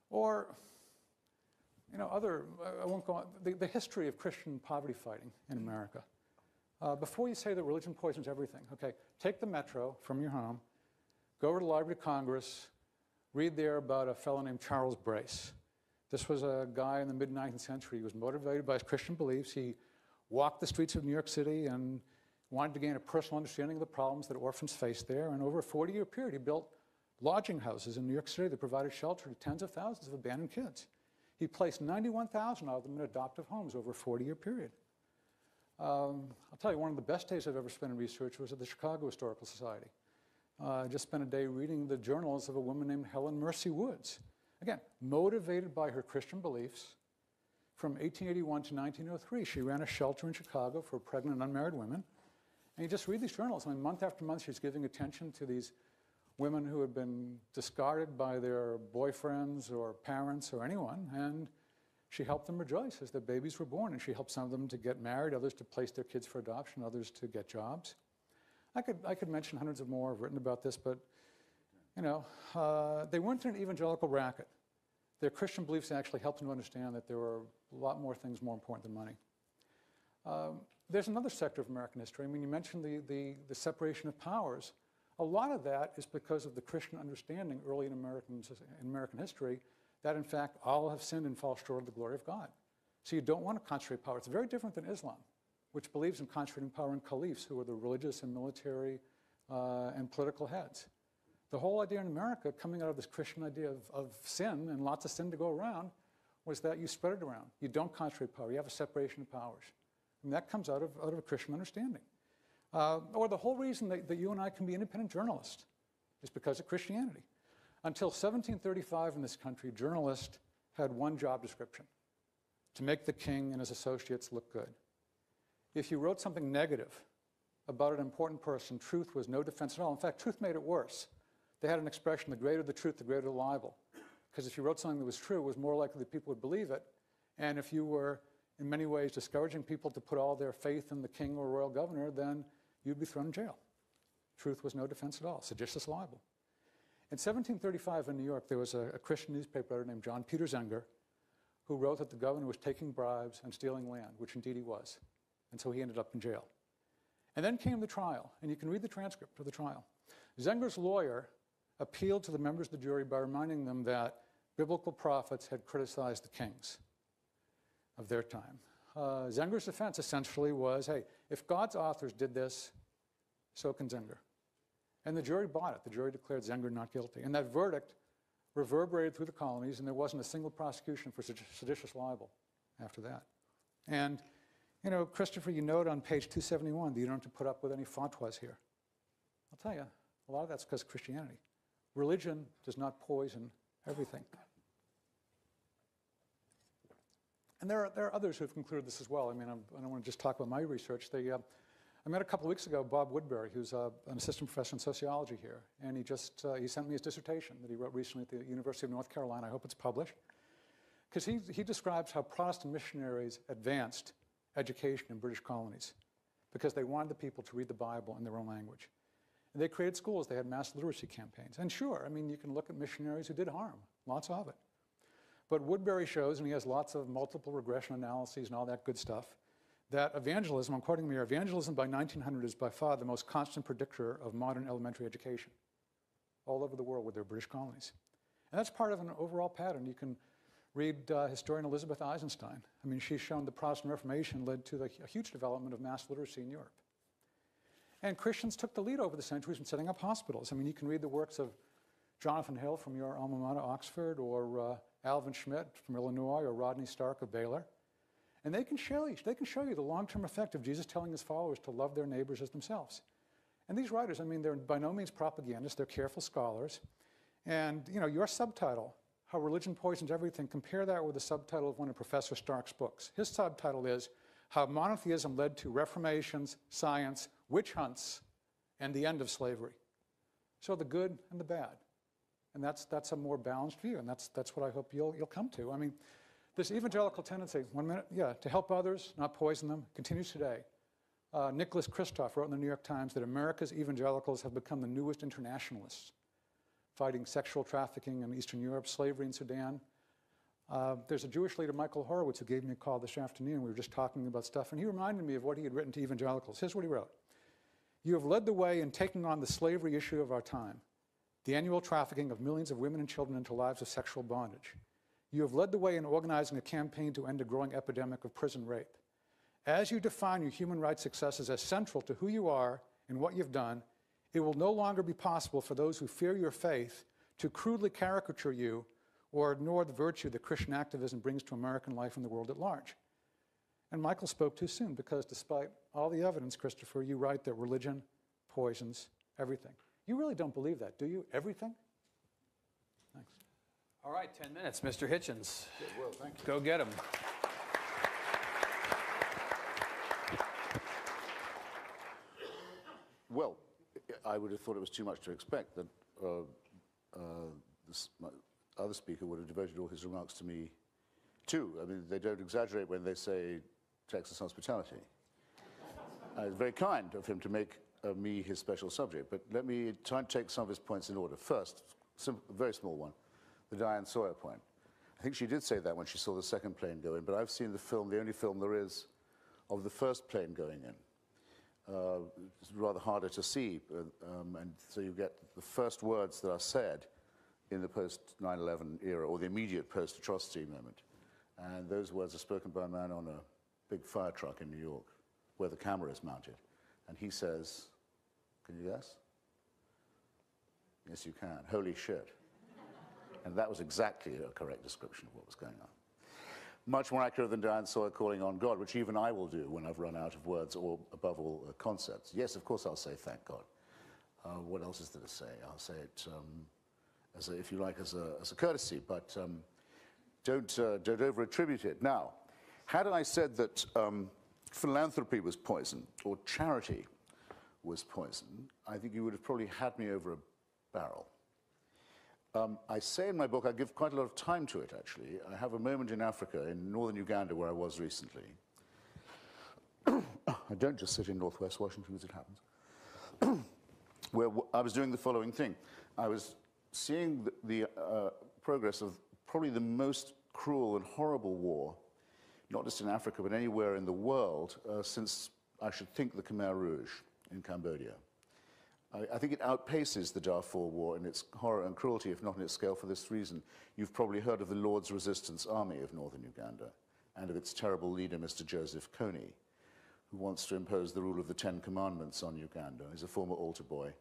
won't go on. The history of Christian poverty fighting in America. Before you say that religion poisons everything, okay, take the metro from your home, go over to the Library of Congress, read there about a fellow named Charles Brace. This was a guy in the mid-19th century. He was motivated by his Christian beliefs. He walked the streets of New York City and wanted to gain a personal understanding of the problems that orphans faced there. And over a 40-year period, he built lodging houses in New York City that provided shelter to tens of thousands of abandoned kids. He placed 91,000 of them in adoptive homes over a 40-year period. I'll tell you, one of the best days I've ever spent in research was at the Chicago Historical Society. I just spent a day reading the journals of a woman named Helen Mercy Woods. Again, motivated by her Christian beliefs, from 1881 to 1903, she ran a shelter in Chicago for pregnant and unmarried women. And you just read these journals, month after month, she's giving attention to these women who had been discarded by their boyfriends or parents or anyone, and she helped them rejoice as their babies were born, and she helped some of them to get married, others to place their kids for adoption, others to get jobs. I could mention hundreds of more. I've written about this, but you know, they weren't in an evangelical racket. Their Christian beliefs actually helped them to understand that there were a lot more things more important than money. There's another sector of American history. I mean, you mentioned the separation of powers. A lot of that is because of the Christian understanding early in American history that, in fact, all have sinned and fall short of the glory of God. So you don't want to concentrate power. It's very different than Islam, which believes in concentrating power in caliphs, who are the religious and military and political heads. The whole idea in America, coming out of this Christian idea of sin and lots of sin to go around, was that you spread it around. You don't concentrate power. You have a separation of powers. And that comes out of a Christian understanding. Or the whole reason that you and I can be independent journalists is because of Christianity. Until 1735 in this country, journalists had one job description: to make the king and his associates look good. If you wrote something negative about an important person, truth was no defense at all. In fact, truth made it worse. They had an expression: the greater the truth, the greater the libel. Because if you wrote something that was true, it was more likely that people would believe it. And if you were, in many ways, discouraging people to put all their faith in the king or royal governor, then you'd be thrown in jail. Truth was no defense at all. Seditious libel. In 1735 in New York, there was a Christian newspaper editor named John Peter Zenger, who wrote that the governor was taking bribes and stealing land, which indeed he was. And so he ended up in jail. And then came the trial, and you can read the transcript of the trial. Zenger's lawyer appealed to the members of the jury by reminding them that biblical prophets had criticized the kings of their time. Zenger's defense essentially was, hey, if God's authors did this, so can Zenger. And the jury bought it. The jury declared Zenger not guilty. And that verdict reverberated through the colonies, and there wasn't a single prosecution for seditious libel after that. And, you know, Christopher, you note on page 271 that you don't have to put up with any fatwas here. I'll tell you, a lot of that's because of Christianity. Religion does not poison everything. And there are others who have concluded this as well. I mean, I don't want to just talk about my research. I met a couple of weeks ago Bob Woodbury, who's an assistant professor in sociology here, and he sent me his dissertation that he wrote recently at the University of North Carolina. I hope it's published. Because he describes how Protestant missionaries advanced education in British colonies because they wanted the people to read the Bible in their own language. And they created schools. They had mass literacy campaigns. And sure, I mean, you can look at missionaries who did harm, lots of it. But Woodbury shows, and he has lots of multiple regression analyses and all that good stuff, that evangelism, I'm quoting him here, evangelism by 1900 is by far the most constant predictor of modern elementary education all over the world with their British colonies. And that's part of an overall pattern. You can read historian Elizabeth Eisenstein. I mean, she's shown the Protestant Reformation led to a huge development of mass literacy in Europe. And Christians took the lead over the centuries in setting up hospitals. I mean, you can read the works of Jonathan Hill from your alma mater, Oxford, or Alvin Schmidt from Illinois, or Rodney Stark of Baylor. And they can show you the long-term effect of Jesus telling his followers to love their neighbors as themselves. And these writers, I mean, they're by no means propagandists. They're careful scholars. And, you know, your subtitle, How Religion Poisons Everything, compare that with the subtitle of one of Professor Stark's books. His subtitle is How Monotheism Led to Reformations, Science, Witch Hunts, and the End of Slavery. So the good and the bad. And that's a more balanced view, and that's what I hope you'll come to. I mean, this evangelical tendency, 1 minute, to help others, not poison them, continues today. Nicholas Kristof wrote in the New York Times that America's evangelicals have become the newest internationalists, fighting sexual trafficking in Eastern Europe, slavery in Sudan. There's a Jewish leader, Michael Horowitz, who gave me a call this afternoon. We were just talking about stuff, and he reminded me of what he had written to evangelicals. Here's what he wrote. You have led the way in taking on the slavery issue of our time, the annual trafficking of millions of women and children into lives of sexual bondage. You have led the way in organizing a campaign to end a growing epidemic of prison rape. As you define your human rights successes as central to who you are and what you've done, it will no longer be possible for those who fear your faith to crudely caricature you or ignore the virtue that Christian activism brings to American life and the world at large. And Michael spoke too soon, because despite all the evidence, Christopher, you write that religion poisons everything. You really don't believe that, do you? Everything? Thanks. All right, 10 minutes. Mr. Hitchens. Good, well, thank you. Go get him. Well, I would have thought it was too much to expect that this other speaker would have devoted all his remarks to me too. I mean, they don't exaggerate when they say Texas hospitality. It's very kind of him to make me his special subject, but let me try and take some of his points in order. First, a very small one, the Diane Sawyer point. I think she did say that when she saw the second plane go in, but I've seen the film, the only film there is, of the first plane going in. It's rather harder to see, and so you get the first words that are said in the post-9/11 era, or the immediate post-atrocity moment. And those words are spoken by a man on a big fire truck in New York, where the camera is mounted. And he says, can you guess? Yes, you can. Holy shit. And that was exactly a correct description of what was going on. Much more accurate than Diane Sawyer calling on God, which even I will do when I've run out of words, or above all, concepts. Yes, of course I'll say thank God. What else is there to say? I'll say it, if you like, as a courtesy, but don't over-attribute it. Now, had I said that philanthropy was poison, or charity was poison, I think you would have probably had me over a barrel. I say in my book, I give quite a lot of time to it, actually. I have a moment in Africa, in northern Uganda, where I was recently. I don't just sit in northwest Washington, as it happens, where I was doing the following thing. I was seeing the progress of probably the most cruel and horrible war, not just in Africa, but anywhere in the world, since, I should think, the Khmer Rouge in Cambodia. I think it outpaces the Darfur War in its horror and cruelty, if not in its scale, for this reason. You've probably heard of the Lord's Resistance Army of northern Uganda, and of its terrible leader, Mr. Joseph Kony, who wants to impose the rule of the Ten Commandments on Uganda. He's a former altar boy,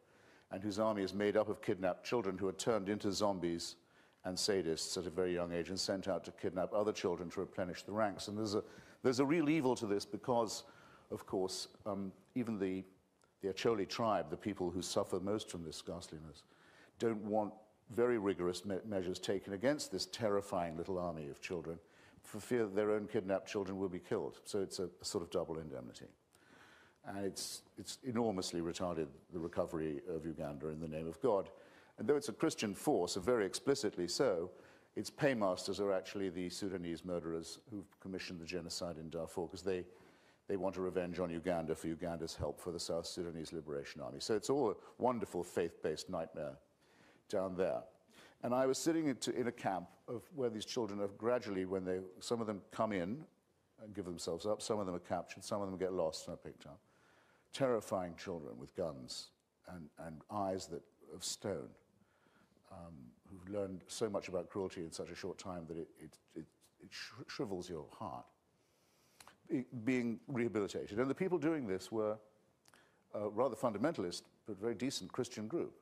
and whose army is made up of kidnapped children who are turned into zombies and sadists at a very young age and sent out to kidnap other children to replenish the ranks. And there's a real evil to this because, of course, even the Acholi tribe, the people who suffer most from this ghastliness, don't want very rigorous measures taken against this terrifying little army of children for fear that their own kidnapped children will be killed. So it's a sort of double indemnity. And it's enormously retarded the recovery of Uganda in the name of God. And though it's a Christian force, very explicitly so, its paymasters are actually the Sudanese murderers who've commissioned the genocide in Darfur, because they want a revenge on Uganda for Uganda's help for the South Sudanese Liberation Army. So it's all a wonderful faith-based nightmare down there. And I was sitting in a camp of where these children are gradually, some of them come in and give themselves up, some of them are captured, some of them get lost and are picked up. Terrifying children with guns and eyes of stone, who've learned so much about cruelty in such a short time that it shrivels your heart, being rehabilitated. And the people doing this were rather fundamentalist, but very decent Christian group.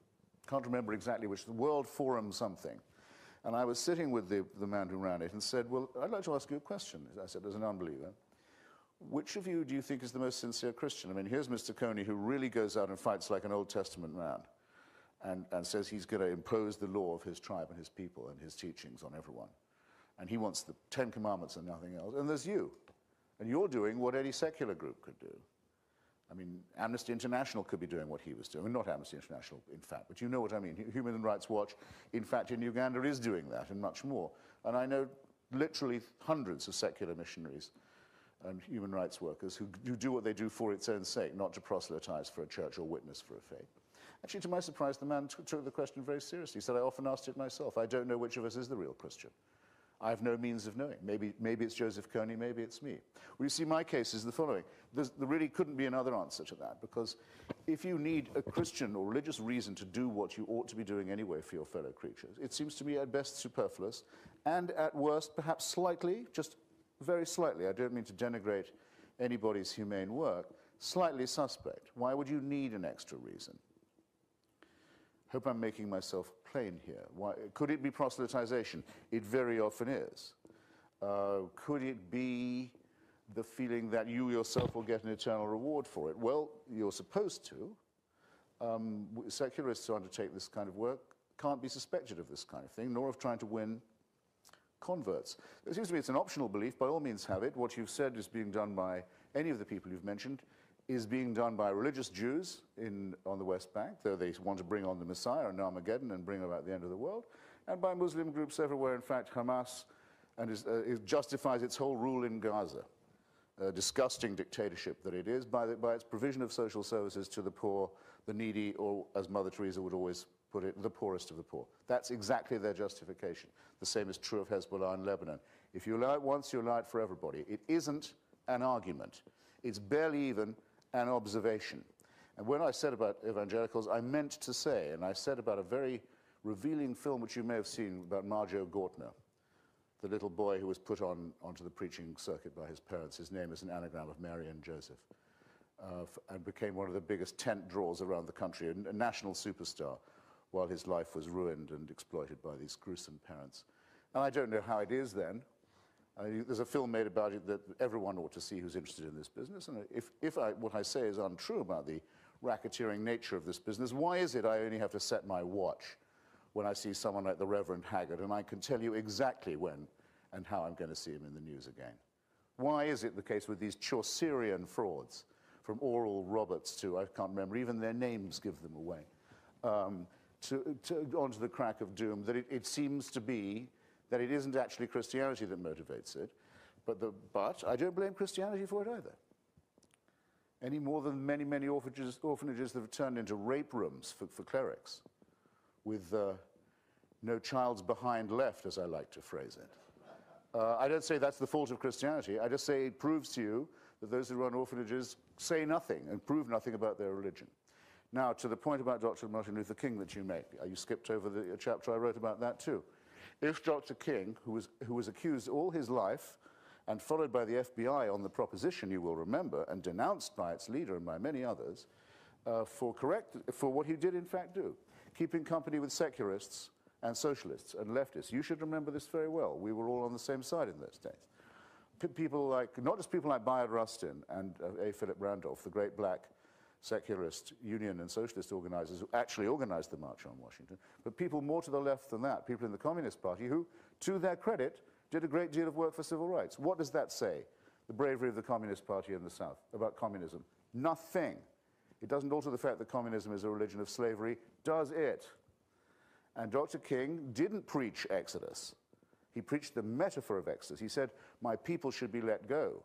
Can't remember exactly which, the World Forum something. And I was sitting with the man who ran it and said, well, I'd like to ask you a question. I said, as an unbeliever, which of you do you think is the most sincere Christian? I mean, here's Mr. Kony, who really goes out and fights like an Old Testament man, and says he's going to impose the law of his tribe and his people and his teachings on everyone. And he wants the Ten Commandments and nothing else. And there's you. And you're doing what any secular group could do. I mean, Amnesty International could be doing what he was doing. Not Amnesty International, in fact, but you know what I mean. Human Rights Watch, in fact, in Uganda is doing that and much more. And I know literally hundreds of secular missionaries and human rights workers who do what they do for its own sake, not to proselytize for a church or witness for a faith. Actually, to my surprise, the man took the question very seriously. He said, I often asked it myself. I don't know which of us is the real Christian. I have no means of knowing. Maybe it's Joseph Kony, maybe it's me. Well, you see, my case is the following. There really couldn't be another answer to that, because if you need a Christian or religious reason to do what you ought to be doing anyway for your fellow creatures, it seems to me at best superfluous, and at worst perhaps slightly, just very slightly, I don't mean to denigrate anybody's humane work, slightly suspect. Why would you need an extra reason? Hope I'm making myself plain here. Why, could it be proselytization? It very often is. Could it be the feeling that you yourself will get an eternal reward for it? Well, you're supposed to. Secularists who undertake this kind of work can't be suspected of this kind of thing, nor of trying to win converts. It seems to me it's an optional belief. By all means have it. What you've said is being done by any of the people you've mentioned is being done by religious Jews on the West Bank, though they want to bring on the Messiah and Armageddon and bring about the end of the world, and by Muslim groups everywhere. In fact, Hamas it justifies its whole rule in Gaza, a disgusting dictatorship that it is, by its provision of social services to the poor, the needy, or as Mother Teresa would always put it, the poorest of the poor. That's exactly their justification. The same is true of Hezbollah in Lebanon. If you allow it once, you allow it for everybody. It isn't an argument. It's barely even an observation. And when I said about evangelicals, I meant to say, and I said about a very revealing film which you may have seen about Marjoe Gortner, the little boy who was put onto the preaching circuit by his parents. His name is an anagram of Mary and Joseph, and became one of the biggest tent draws around the country, a national superstar, while his life was ruined and exploited by these gruesome parents. And I don't know how it is then. There's a film made about it that everyone ought to see who's interested in this business. And if what I say is untrue about the racketeering nature of this business, why is it I only have to set my watch when I see someone like the Reverend Haggard, and I can tell you exactly when and how I'm going to see him in the news again? Why is it the case with these Chaucerian frauds, from Oral Roberts to, I can't remember, even their names give them away, onto the crack of doom, that it seems to be that it isn't actually Christianity that motivates it, but I don't blame Christianity for it either. Any more than many, many orphanages that have turned into rape rooms for clerics, with no child's behind left, as I like to phrase it. I don't say that's the fault of Christianity. I just say it proves to you that those who run orphanages say nothing and prove nothing about their religion. Now, to the point about Dr. Martin Luther King that you make, you skipped over the chapter I wrote about that too. If Dr. King, who was accused all his life and followed by the FBI on the proposition, you will remember, and denounced by its leader and by many others, for what he did in fact do, keeping company with secularists and socialists and leftists. You should remember this very well. We were all on the same side in those days. People like, not just people like Bayard Rustin and A. Philip Randolph, the great black secularist union and socialist organizers who actually organized the March on Washington, but people more to the left than that, people in the Communist Party who, to their credit, did a great deal of work for civil rights. What does that say, the bravery of the Communist Party in the South, about communism? Nothing. It doesn't alter the fact that communism is a religion of slavery, does it? And Dr. King didn't preach Exodus. He preached the metaphor of Exodus. He said, my people should be let go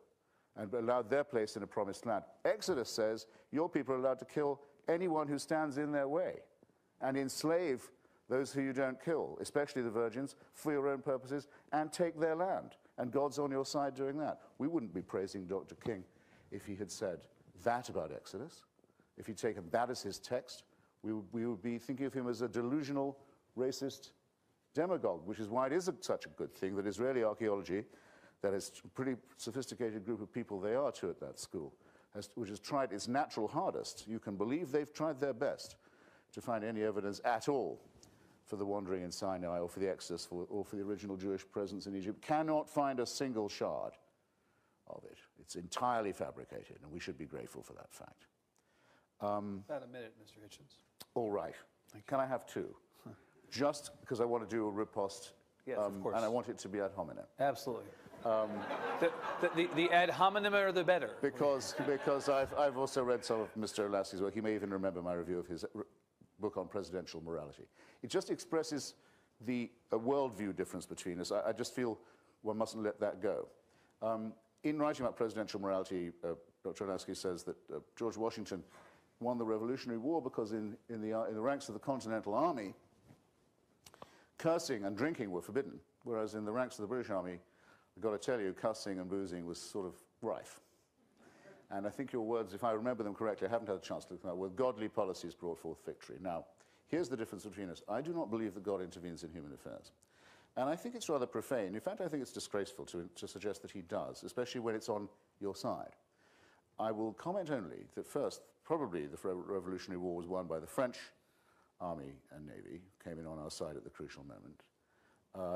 and allowed their place in a promised land. Exodus says, your people are allowed to kill anyone who stands in their way and enslave those who you don't kill, especially the virgins, for your own purposes, and take their land. And God's on your side doing that. We wouldn't be praising Dr. King if he had said that about Exodus. If he'd taken that as his text, we would be thinking of him as a delusional, racist demagogue, which is why it is such a good thing that Israeli archaeology, that is a pretty sophisticated group of people they are too at that school, which has tried its natural hardest. You can believe they've tried their best to find any evidence at all for the wandering in Sinai or for the Exodus or for the original Jewish presence in Egypt. Cannot find a single shard of it. It's entirely fabricated, and we should be grateful for that fact. About a minute, Mr. Hitchens. All right. Can I have two? Just because I want to do a riposte. Yes, of course. And I want it to be ad hominem. Absolutely. The ad hominem are the better. Because I've also read some of Mr. Olasky's work. You may even remember my review of his book on presidential morality. It just expresses a worldview difference between us. I just feel one mustn't let that go. In writing about presidential morality, Dr. Olasky says that George Washington won the Revolutionary War because in the ranks of the Continental Army, cursing and drinking were forbidden, whereas in the ranks of the British Army, I've got to tell you, cussing and boozing was sort of rife. And I think your words, if I remember them correctly, I haven't had a chance to look them up, were godly policies brought forth victory. Now, here's the difference between us. I do not believe that God intervenes in human affairs. And I think it's rather profane. In fact, I think it's disgraceful to suggest that he does, especially when it's on your side. I will comment only that first, probably the Revolutionary War was won by the French Army and Navy, came in on our side at the crucial moment,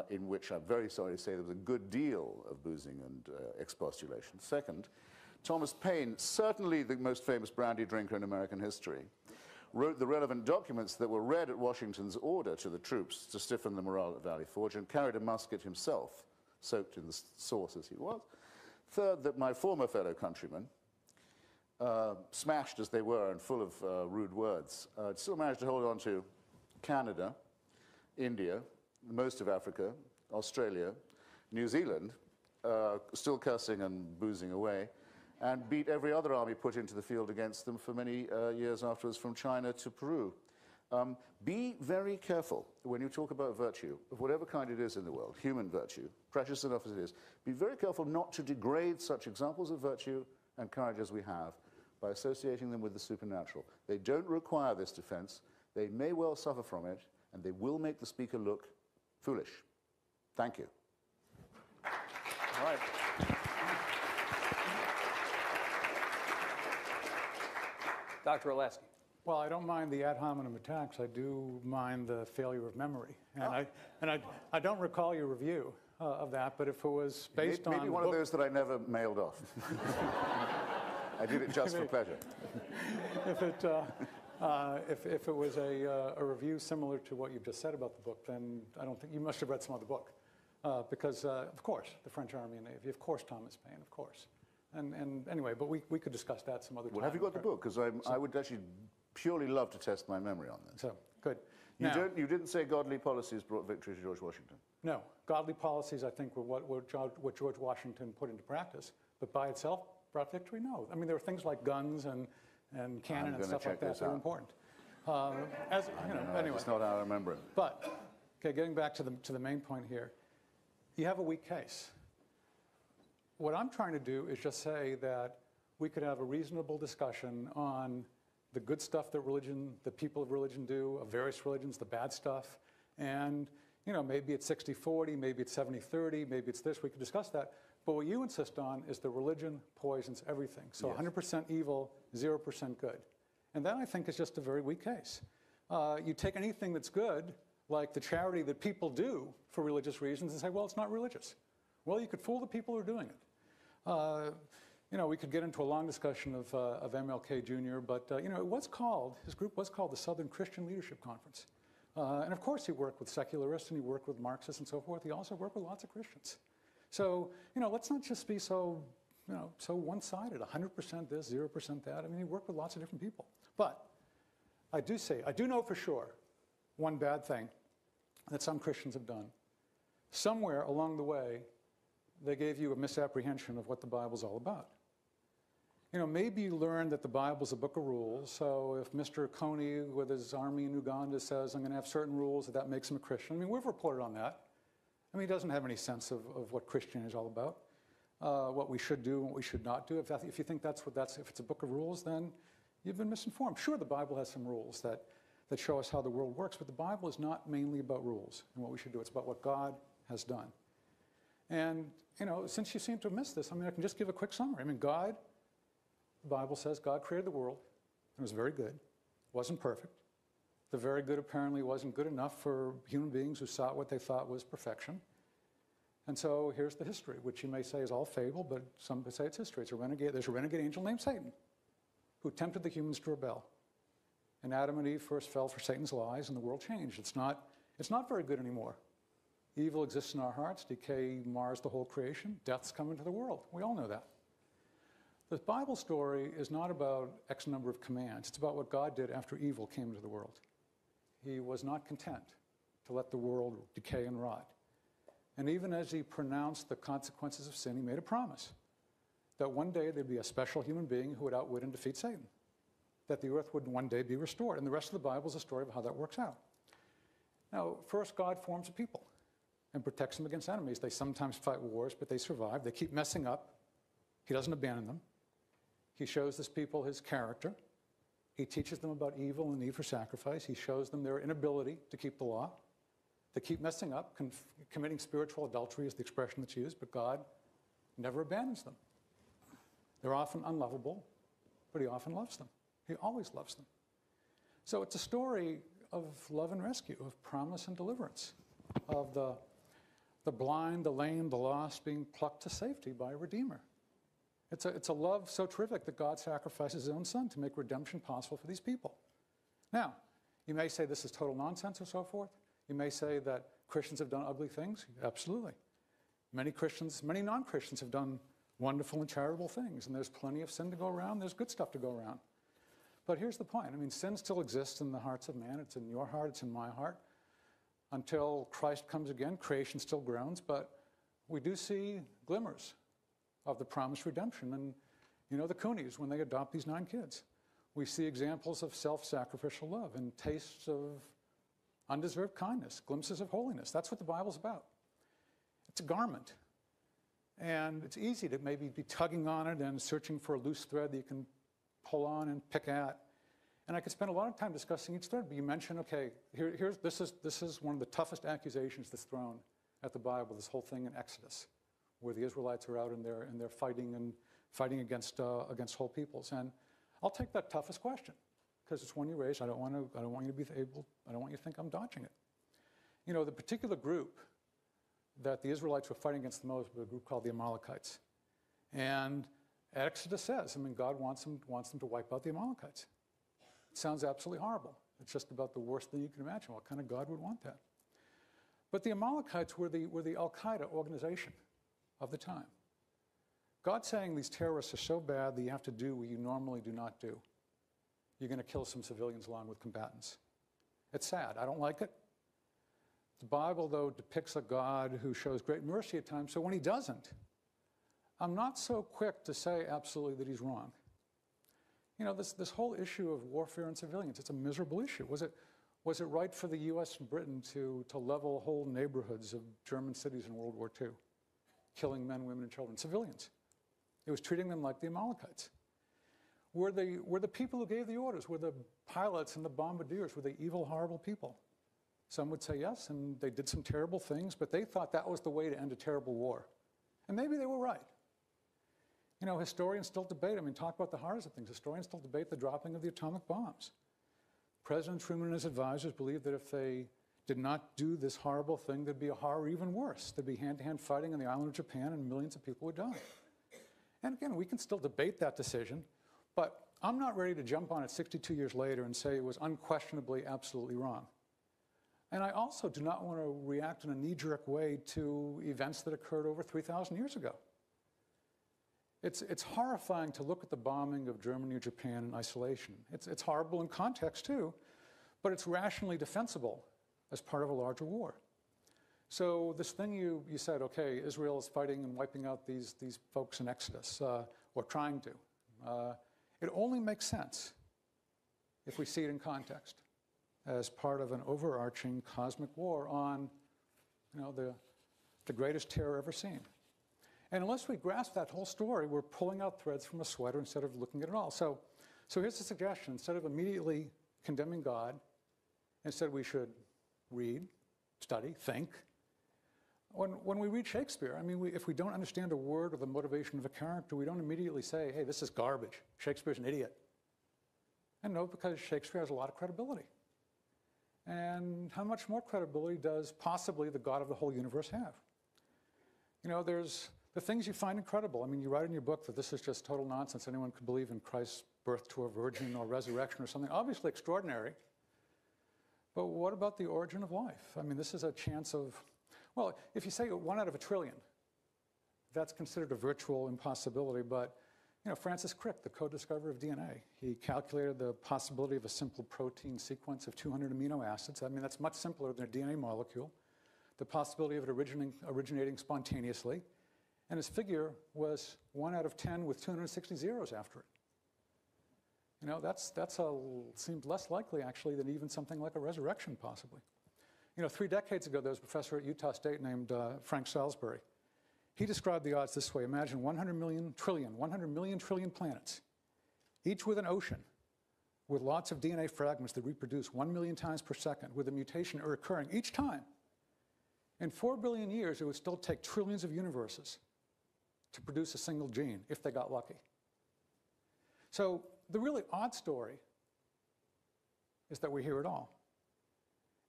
in which I'm very sorry to say there was a good deal of boozing and expostulation. Second, Thomas Paine, certainly the most famous brandy drinker in American history, wrote the relevant documents that were read at Washington's order to the troops to stiffen the morale at Valley Forge, and carried a musket himself, soaked in the sauce as he was. Third, that my former fellow countryman, smashed as they were and full of rude words, still managed to hold on to Canada, India, most of Africa, Australia, New Zealand, still cursing and boozing away, and beat every other army put into the field against them for many years afterwards, from China to Peru. Be very careful when you talk about virtue, of whatever kind it is in the world, human virtue, precious enough as it is. Be very careful not to degrade such examples of virtue and courage as we have by associating them with the supernatural. They don't require this defense. They may well suffer from it, and they will make the speaker look foolish. Thank you. All right. Dr. Olasky. Well, I don't mind the ad hominem attacks. I do mind the failure of memory. And I don't recall your review of that, but if it was based on... Maybe one of those that I never mailed off. I did it just for pleasure. If it was a review similar to what you've just said about the book, then I don't think you must have read some other book. Because, of course, the French Army and Navy, of course, Thomas Paine, of course. And anyway, but we could discuss that some other time. Well, have you got the book? Because I would actually purely love to test my memory on this. So, good. You didn't say godly policies brought victory to George Washington. No. Godly policies, I think, were what George Washington put into practice. But by itself brought victory? No. I mean, there were things like guns and cannon and stuff like that that were important. Anyway. It's not how I remember it. But, okay, getting back to the main point here, you have a weak case. What I'm trying to do is just say that we could have a reasonable discussion on the good stuff that the people of religion do, of various religions, the bad stuff, and maybe it's 60-40, maybe it's 70-30, maybe it's this, we could discuss that. But what you insist on is the religion poisons everything. So 100% evil, 0% good. And that, I think, is just a very weak case. You take anything that's good, like the charity that people do for religious reasons, and say, well, it's not religious. Well, you could fool the people who are doing it. We could get into a long discussion of MLK Jr., but his group was called the Southern Christian Leadership Conference. And of course he worked with secularists and he worked with Marxists and so forth. He also worked with lots of Christians. So, let's not just be so one-sided, 100% this, 0% that. I mean, he worked with lots of different people. But I do know for sure one bad thing that some Christians have done. Somewhere along the way, they gave you a misapprehension of what the Bible's all about. Maybe you learned that the Bible's a book of rules, so if Mr. Coney with his army in Uganda says, I'm going to have certain rules, that makes him a Christian. I mean, we've reported on that. I mean, he doesn't have any sense of what Christianity is all about, what we should do and what we should not do. If you think if it's a book of rules, then you've been misinformed. Sure, the Bible has some rules that show us how the world works, but the Bible is not mainly about rules and what we should do. It's about what God has done. And, since you seem to have missed this, I mean, I can just give a quick summary. I mean, the Bible says God created the world. It was very good. It wasn't perfect. The very good apparently wasn't good enough for human beings who sought what they thought was perfection. And so here's the history, which you may say is all fable, but some would say it's history. There's a renegade angel named Satan who tempted the humans to rebel. And Adam and Eve first fell for Satan's lies, and the world changed. It's not very good anymore. Evil exists in our hearts. Decay mars the whole creation. Death's come into the world. We all know that. The Bible story is not about X number of commands. It's about what God did after evil came into the world. He was not content to let the world decay and rot. And even as he pronounced the consequences of sin, he made a promise that one day there'd be a special human being who would outwit and defeat Satan, that the earth would one day be restored. And the rest of the Bible is a story of how that works out. Now, first, God forms a people and protects them against enemies. They sometimes fight wars, but they survive. They keep messing up. He doesn't abandon them. He shows this people his character. He teaches them about evil and the need for sacrifice. He shows them their inability to keep the law. They keep messing up. Committing spiritual adultery is the expression that's used, but God never abandons them. They're often unlovable, but he often loves them. He always loves them. So it's a story of love and rescue, of promise and deliverance, of the blind, the lame, the lost being plucked to safety by a Redeemer. It's a love so terrific that God sacrifices his own son to make redemption possible for these people. Now, you may say this is total nonsense or so forth. You may say that Christians have done ugly things. Absolutely. Many non-Christians have done wonderful and charitable things, and there's plenty of sin to go around, there's good stuff to go around. But here's the point. I mean, sin still exists in the hearts of man. It's in your heart, it's in my heart. Until Christ comes again, creation still groans, but we do see glimmers of the promised redemption. And, you know, the Coonies, when they adopt these 9 kids, we see examples of self-sacrificial love and tastes of undeserved kindness, glimpses of holiness. That's what the Bible's about. It's a garment. And it's easy to maybe be tugging on it and searching for a loose thread that you can pull on and pick at. And I could spend a lot of time discussing each thread, but you mentioned, okay, this is one of the toughest accusations that's thrown at the Bible, this whole thing in Exodus, where the Israelites are out and they're fighting against whole peoples. And I'll take that toughest question, because it's one you raised. I don't want you to think I'm dodging it. You know, the particular group that the Israelites were fighting against the most was a group called the Amalekites. And Exodus says, I mean, God wants them to wipe out the Amalekites. It sounds absolutely horrible. It's just about the worst thing you can imagine. What kind of God would want that? But the Amalekites were the Al-Qaeda organization of the time. God's saying these terrorists are so bad that you have to do what you normally do not do. You're going to kill some civilians along with combatants. It's sad. I don't like it. The Bible, though, depicts a God who shows great mercy at times, so when he doesn't, I'm not so quick to say absolutely that he's wrong. You know, this whole issue of warfare and civilians, it's a miserable issue. Was it right for the US and Britain to level whole neighborhoods of German cities in World War II, killing men, women, and children, civilians? It was treating them like the Amalekites. Were the people who gave the orders, were the pilots and the bombardiers, were they evil, horrible people? Some would say yes, and they did some terrible things, but they thought that was the way to end a terrible war. And maybe they were right. You know, historians still debate, I mean, talk about the hardest of things. Historians still debate the dropping of the atomic bombs. President Truman and his advisors believed that if they did not do this horrible thing, there'd be a horror even worse. There'd be hand-to-hand fighting on the island of Japan, and millions of people would die. And again, we can still debate that decision, but I'm not ready to jump on it 62 years later and say it was unquestionably absolutely wrong. And I also do not want to react in a knee-jerk way to events that occurred over 3,000 years ago. It's horrifying to look at the bombing of Germany or Japan in isolation. It's horrible in context too, but it's rationally defensible as part of a larger war. So this thing you said, okay, Israel is fighting and wiping out these folks in Exodus, or trying to. It only makes sense if we see it in context as part of an overarching cosmic war on, you know, the greatest terror ever seen. And unless we grasp that whole story, we're pulling out threads from a sweater instead of looking at it all. So here's the suggestion. Instead of immediately condemning God, instead we should read, study, think. When we read Shakespeare, I mean, if we don't understand a word or the motivation of a character, we don't immediately say, hey, this is garbage. Shakespeare's an idiot. And no, because Shakespeare has a lot of credibility. And how much more credibility does possibly the God of the whole universe have? You know, there's the things you find incredible. I mean, you write in your book that this is just total nonsense. Anyone could believe in Christ's birth to a virgin or resurrection or something obviously extraordinary. But what about the origin of life? I mean, this is a chance of, well, if you say 1 out of a trillion, that's considered a virtual impossibility. But, you know, Francis Crick, the co-discoverer of DNA, he calculated the possibility of a simple protein sequence of 200 amino acids. I mean, that's much simpler than a DNA molecule. The possibility of it originating spontaneously. And his figure was 1 out of 10 with 260 zeros after it. You know, seemed less likely, actually, than even something like a resurrection, possibly. You know, 3 decades ago, there was a professor at Utah State named Frank Salisbury. He described the odds this way. Imagine 100 million trillion planets, each with an ocean, with lots of DNA fragments that reproduce 1 million times per second, with a mutation occurring each time. In 4 billion years, it would still take trillions of universes to produce a single gene, if they got lucky. So the really odd story is that we're here at all.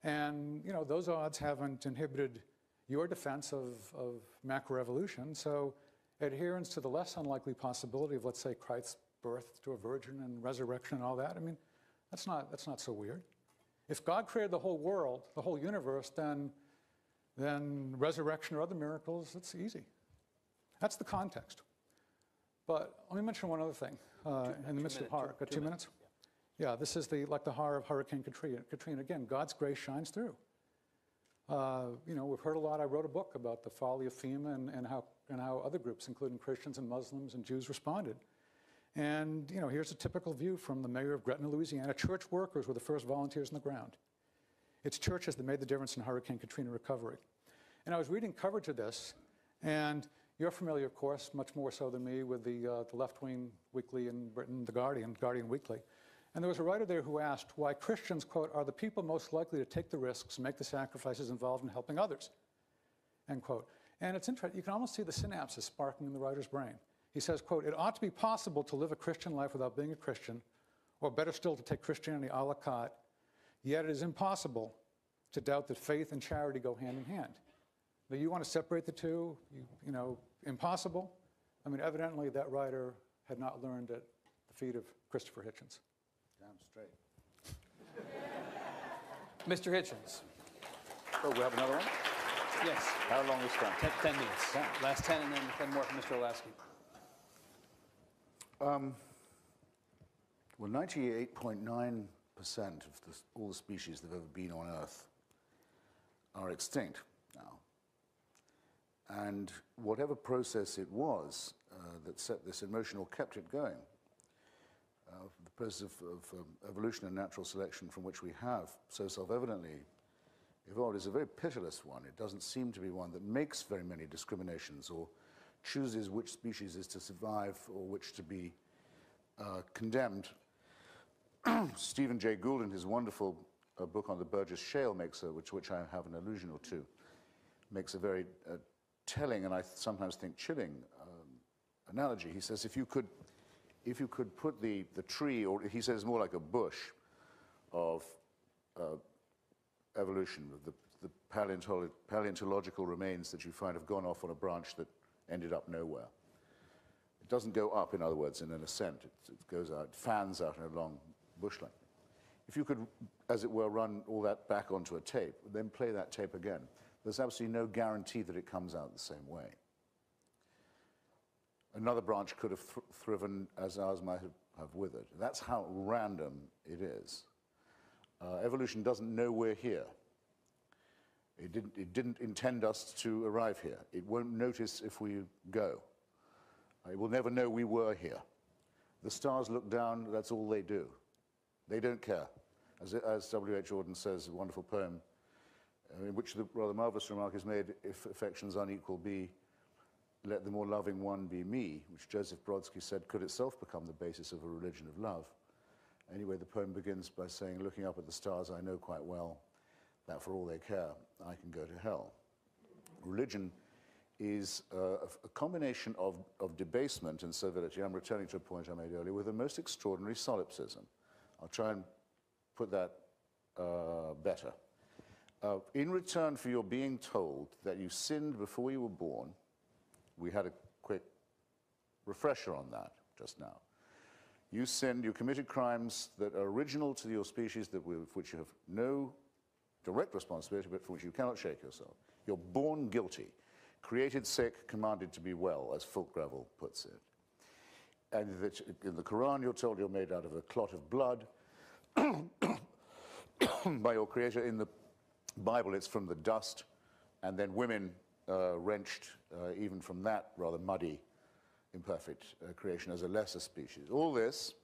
And, you know, those odds haven't inhibited your defense of macroevolution, so adherence to the less unlikely possibility of, let's say, Christ's birth to a virgin and resurrection and all that, I mean, that's not so weird. If God created the whole world, the whole universe, then resurrection or other miracles, it's easy. That's the context. But let me mention one other thing. In the midst of horror, got 2 minutes? Yeah, this is like the horror of Hurricane Katrina. Again, God's grace shines through. We've heard a lot. I wrote a book about the folly of FEMA and how other groups, including Christians and Muslims and Jews, responded. And here's a typical view from the mayor of Gretna, Louisiana. Church workers were the first volunteers on the ground. It's churches that made the difference in Hurricane Katrina recovery. And I was reading coverage of this, and you're familiar, of course, much more so than me, with the left-wing weekly in Britain, The Guardian, Guardian Weekly. And there was a writer there who asked why Christians, quote, are the people most likely to take the risks and make the sacrifices involved in helping others, end quote. And it's interesting. You can almost see the synapses sparking in the writer's brain. He says, quote, it ought to be possible to live a Christian life without being a Christian, or better still, to take Christianity a la carte, yet it is impossible to doubt that faith and charity go hand in hand. Now, you want to separate the two, impossible? I mean, evidently that writer had not learned at the feet of Christopher Hitchens. Damn straight. Mr. Hitchens. Oh, we have another one? Yes. How long is that? 10 minutes. Last 10 and then 10 more from Mr. Olasky. Well, 98.9% of all the species that have ever been on Earth are extinct now. And whatever process it was that set this in motion or kept it going, the process of evolution and natural selection from which we have so self-evidently evolved, is a very pitiless one. It doesn't seem to be one that makes very many discriminations or chooses which species is to survive or which to be condemned. Stephen Jay Gould, in his wonderful book on the Burgess Shale, which I have an allusion or two, makes a very telling and I sometimes think chilling analogy. He says if you could put the tree, or he says more like a bush of evolution, the paleontological remains that you find have gone off on a branch that ended up nowhere. It doesn't go up, in other words, in an ascent. It goes out, fans out in a long bush line. If you could, as it were, run all that back onto a tape, then play that tape again, there's absolutely no guarantee that it comes out the same way. Another branch could have thriven as ours might have withered. That's how random it is. Evolution doesn't know we're here. It didn't intend us to arrive here. It won't notice if we go. It will never know we were here. The stars look down, that's all they do. They don't care. As W.H. Auden says, a wonderful poem, in which the rather marvelous remark is made, if affections unequal be, let the more loving one be me, which Joseph Brodsky said could itself become the basis of a religion of love. Anyway, the poem begins by saying, looking up at the stars, I know quite well that for all they care, I can go to hell. Religion is a combination of debasement and servility. I'm returning to a point I made earlier, with the most extraordinary solipsism. I'll try and put that better. In return for your being told that you sinned before you were born, we had a quick refresher on that just now. You sinned, you committed crimes that are original to your species, for which you have no direct responsibility, but for which you cannot shake yourself. You're born guilty, created sick, commanded to be well, as Fulk Gravel puts it. And that in the Quran, you're told you're made out of a clot of blood by your creator. In the Bible, it's from the dust, and then women wrenched even from that rather muddy, imperfect creation as a lesser species. All this,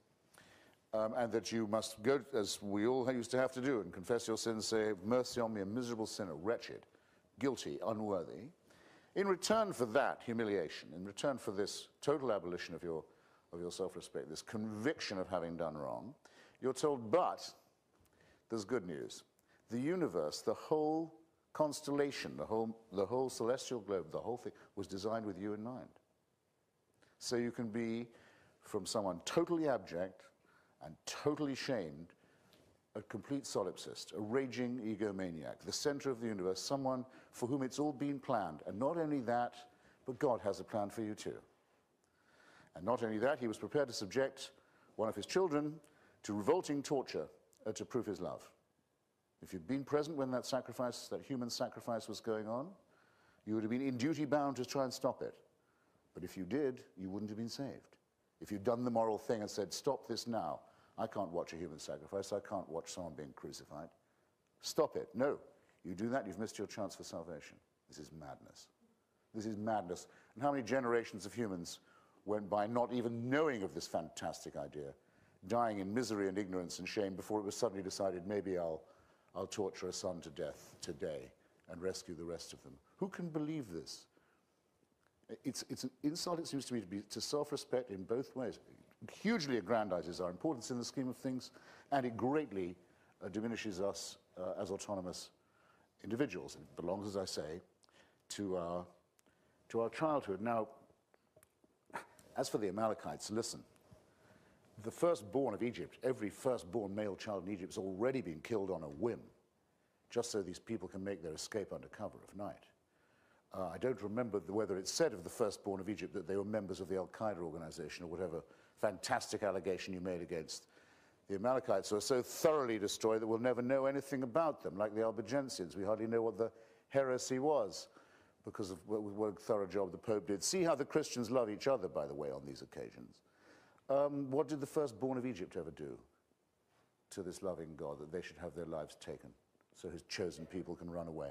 and that you must go, as we all used to have to do, and confess your sins, say, mercy on me, a miserable sinner, wretched, guilty, unworthy. In return for that humiliation, in return for this total abolition of your self-respect, this conviction of having done wrong, you're told, but there's good news. The universe, the whole constellation, the whole celestial globe, the whole thing was designed with you in mind. So you can be, from someone totally abject and totally shamed, a complete solipsist, a raging egomaniac, the center of the universe, someone for whom it's all been planned. And not only that, but God has a plan for you too. And not only that, he was prepared to subject one of his children to revolting torture to prove his love. If you'd been present when that sacrifice, that human sacrifice was going on, you would have been in duty bound to try and stop it. But if you did, you wouldn't have been saved. If you'd done the moral thing and said, stop this now, I can't watch a human sacrifice, I can't watch someone being crucified. Stop it. No. You do that, you've missed your chance for salvation. This is madness. This is madness. And how many generations of humans went by not even knowing of this fantastic idea, dying in misery and ignorance and shame before it was suddenly decided, maybe I'll torture a son to death today and rescue the rest of them. Who can believe this? It's an insult, it seems to me, to self-respect in both ways. It hugely aggrandizes our importance in the scheme of things, and it greatly diminishes us as autonomous individuals. It belongs, as I say, to our childhood. Now, as for the Amalekites, listen. The firstborn of Egypt, every firstborn male child in Egypt has already been killed on a whim, just so these people can make their escape under cover of night. I don't remember whether it's said of the firstborn of Egypt that they were members of the Al-Qaeda organization or whatever fantastic allegation you made against the Amalekites, who are so thoroughly destroyed that we'll never know anything about them, like the Albigensians. We hardly know what the heresy was because of what a thorough job the Pope did. See how the Christians love each other, by the way, on these occasions. What did the firstborn of Egypt ever do to this loving God, that they should have their lives taken so his chosen people can run away?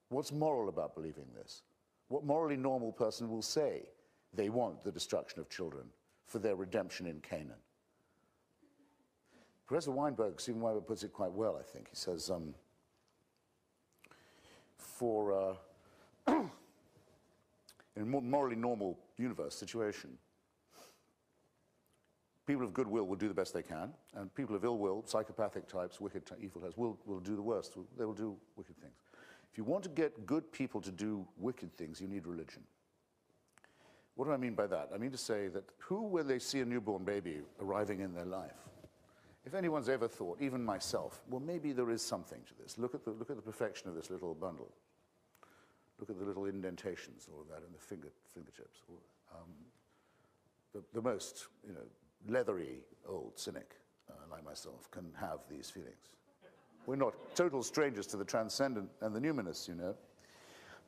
What's moral about believing this? What morally normal person will say they want the destruction of children for their redemption in Canaan? Professor Stephen Weinberg puts it quite well, I think. He says, in a morally normal universe situation, people of goodwill will do the best they can, and people of ill will, psychopathic types, wicked, evil types, will do the worst. They will do wicked things. If you want to get good people to do wicked things, you need religion. What do I mean by that? I mean to say that when they see a newborn baby arriving in their life, if anyone's ever thought, even myself, well, maybe there is something to this. Look at the perfection of this little bundle. Look at the little indentations, all of that, in the fingertips. The most, leathery old cynic like myself can have these feelings. We're not total strangers to the transcendent and the numinous,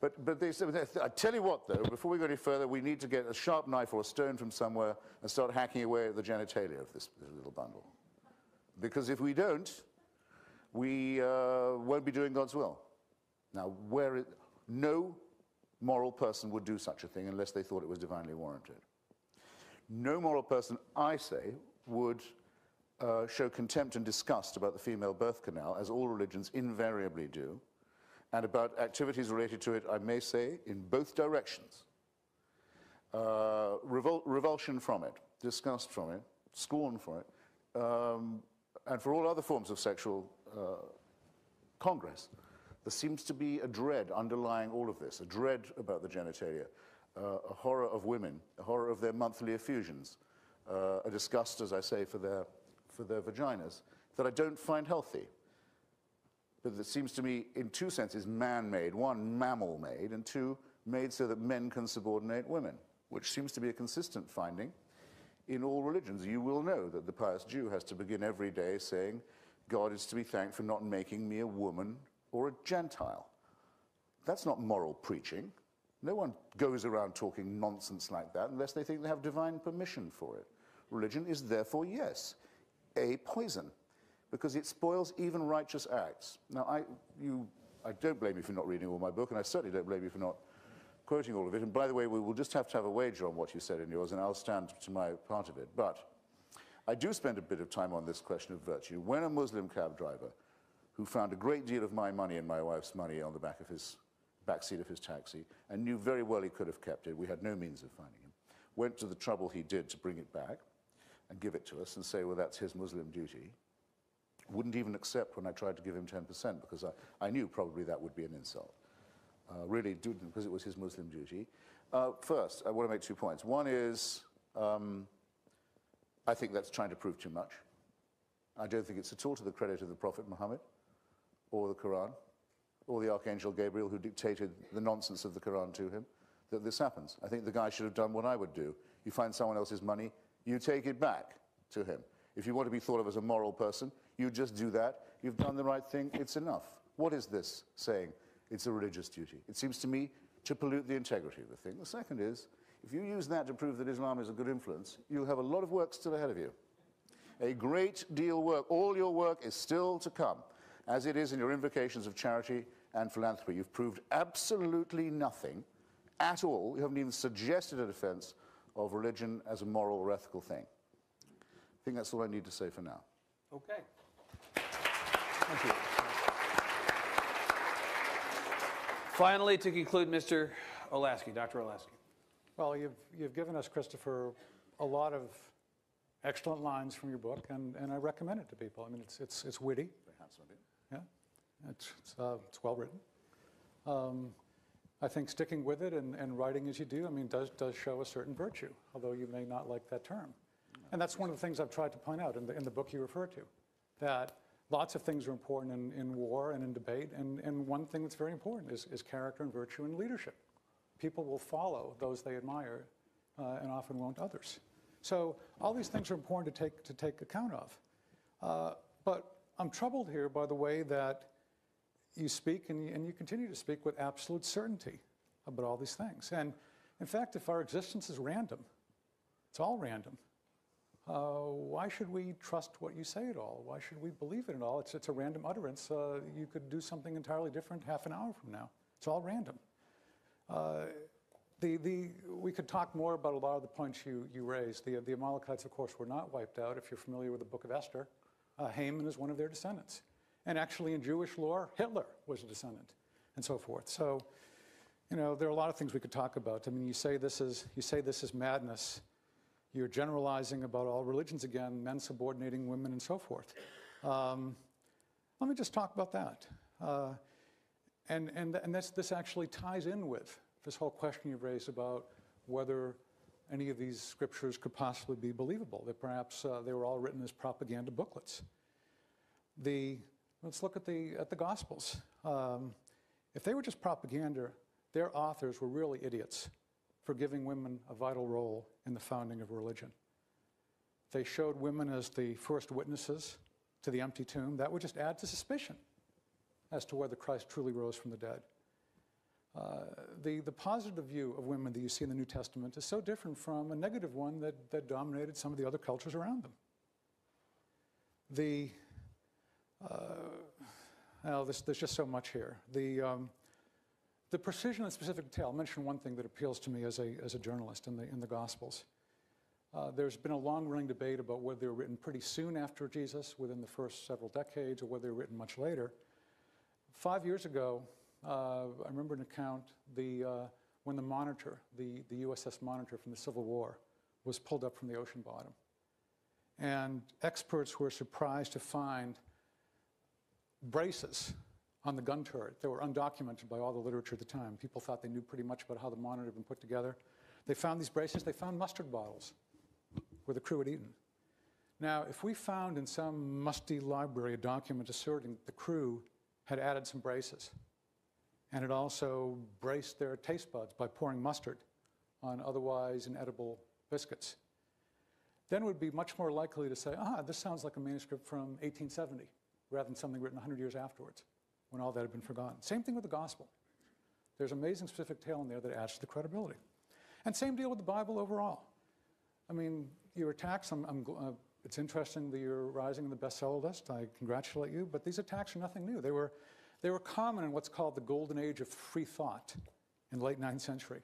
But they said, I tell you what, though, before we go any further, we need to get a sharp knife or a stone from somewhere and start hacking away at the genitalia of this little bundle. Because if we don't, we won't be doing God's will. Now, no moral person would do such a thing unless they thought it was divinely warranted. No moral person, I say, would show contempt and disgust about the female birth canal, as all religions invariably do, and about activities related to it, I may say, in both directions. Revulsion from it, disgust from it, scorn for it, and for all other forms of sexual congress. There seems to be a dread underlying all of this, a dread about the genitalia, a horror of women, a horror of their monthly effusions, a disgust, as I say, for their vaginas, that I don't find healthy. But that seems to me, in two senses, man-made. One, mammal-made, and two, made so that men can subordinate women, which seems to be a consistent finding in all religions. You will know that the pious Jew has to begin every day saying, God is to be thanked for not making me a woman or a Gentile. That's not moral preaching. No one goes around talking nonsense like that unless they think they have divine permission for it. Religion is therefore, yes, a poison, because it spoils even righteous acts. Now, I don't blame you for not reading all my book, and I certainly don't blame you for not quoting all of it. And by the way, we will just have to have a wager on what you said in yours, and I'll stand to my part of it. But I do spend a bit of time on this question of virtue. When a Muslim cab driver, who found a great deal of my money and my wife's money on the back seat of his taxi, and knew very well he could have kept it, we had no means of finding him, went to the trouble he did to bring it back and give it to us and say, well, that's his Muslim duty, wouldn't even accept when I tried to give him 10%, because I knew probably that would be an insult. Really didn't, because it was his Muslim duty. First, I want to make 2 points. One is, I think that's trying to prove too much. I don't think it's at all to the credit of the Prophet Muhammad, or the Quran, or the Archangel Gabriel, who dictated the nonsense of the Quran to him, that this happens. I think the guy should have done what I would do. You find someone else's money, you take it back to him. If you want to be thought of as a moral person, you just do that. You've done the right thing. It's enough. What is this saying? It's a religious duty. It seems to me to pollute the integrity of the thing. The second is, if you use that to prove that Islam is a good influence, you'll have a lot of work still ahead of you. A great deal of work. All your work is still to come, as it is in your invocations of charity and philanthropy. You've proved absolutely nothing at all. You haven't even suggested a defense of religion as a moral or ethical thing. I think that's all I need to say for now. Okay. Thank you. Finally, to conclude, Mr. Olasky, Dr. Olasky. Well, you've given us, Christopher, a lot of excellent lines from your book, and I recommend it to people. I mean, it's witty. Very handsome of you. Yeah, it's well written. I think sticking with it and writing as you do, I mean, does show a certain virtue, although you may not like that term. And that's one of the things I've tried to point out in the book you refer to, that lots of things are important in war and in debate, and one thing that's very important is character and virtue and leadership. People will follow those they admire and often won't others. So all these things are important to take account of. But I'm troubled here by the way that you speak and you continue to speak with absolute certainty about all these things. And in fact, if our existence is random, it's all random, why should we trust what you say at all? Why should we believe it at all? It's a random utterance. You could do something entirely different half an hour from now. It's all random. We could talk more about a lot of the points you raised. The Amalekites, of course, were not wiped out. If you're familiar with the book of Esther, Haman is one of their descendants. And actually in Jewish lore, Hitler was a descendant, and so forth. So, you know, there are a lot of things we could talk about. I mean, you say this is madness. You're generalizing about all religions again, men subordinating women and so forth. Let me just talk about that. And this actually ties in with this whole question you've raised about whether any of these scriptures could possibly be believable, that perhaps they were all written as propaganda booklets. Let's look at the Gospels. If they were just propaganda, their authors were really idiots for giving women a vital role in the founding of religion. They showed women as the first witnesses to the empty tomb. That would just add to suspicion as to whether Christ truly rose from the dead. The positive view of women that you see in the New Testament is so different from a negative one that dominated some of the other cultures around them. There's just so much here. The precision and specific detail. I'll mention one thing that appeals to me as a journalist in the Gospels. There's been a long-running debate about whether they were written pretty soon after Jesus, within the first several decades, or whether they were written much later. 5 years ago, I remember an account when the Monitor, the USS Monitor from the Civil War, was pulled up from the ocean bottom. And experts were surprised to find braces on the gun turret that were undocumented by all the literature at the time. People thought they knew pretty much about how the Monitor had been put together. They found these braces. They found mustard bottles where the crew had eaten. Now, if we found in some musty library a document asserting the crew had added some braces and had also braced their taste buds by pouring mustard on otherwise inedible biscuits, then we'd be much more likely to say, this sounds like a manuscript from 1870, rather than something written 100 years afterwards, when all that had been forgotten. Same thing with the Gospel. There's amazing specific tale in there that adds to the credibility. And same deal with the Bible overall. I mean, your attacks, it's interesting that you're rising in the bestseller list. I congratulate you, but these attacks are nothing new. They were common in what's called the golden age of free thought in the late 9th century.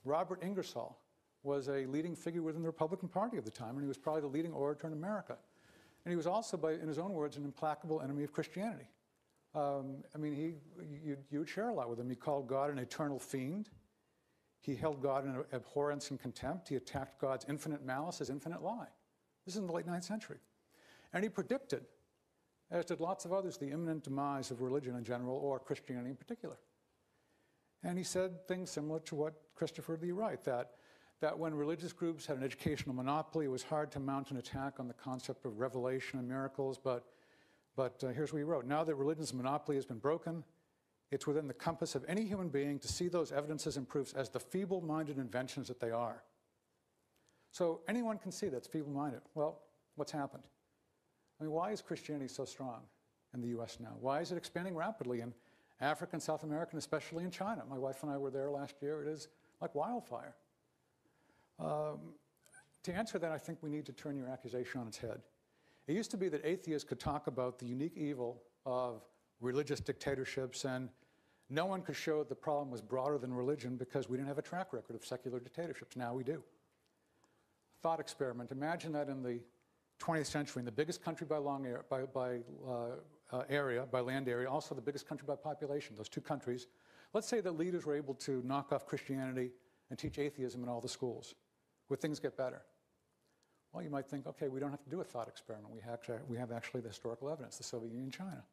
Robert Ingersoll was a leading figure within the Republican Party at the time, and he was probably the leading orator in America. And he was also, in his own words, an implacable enemy of Christianity. I mean, you would share a lot with him. He called God an eternal fiend. He held God in abhorrence and contempt. He attacked God's infinite malice as infinite lie. This is in the late 9th century. And he predicted, as did lots of others, the imminent demise of religion in general, or Christianity in particular. And he said things similar to what Christopher that you write, that when religious groups had an educational monopoly, it was hard to mount an attack on the concept of revelation and miracles, but here's what he wrote. Now that religion's monopoly has been broken, it's within the compass of any human being to see those evidences and proofs as the feeble-minded inventions that they are. So anyone can see that's feeble-minded. Well, what's happened? I mean, why is Christianity so strong in the US now? Why is it expanding rapidly? Africa and South America, and especially in China. My wife and I were there last year. It is like wildfire. To answer that, I think we need to turn your accusation on its head. It used to be that atheists could talk about the unique evil of religious dictatorships, and no one could show the problem was broader than religion because we didn't have a track record of secular dictatorships. Now we do. Thought experiment. Imagine that in the 20th century, in the biggest country by land area, also the biggest country by population, those two countries, let's say that leaders were able to knock off Christianity and teach atheism in all the schools. Would things get better? Well, you might think, okay, we don't have to do a thought experiment. We have actually the historical evidence, the Soviet Union and China.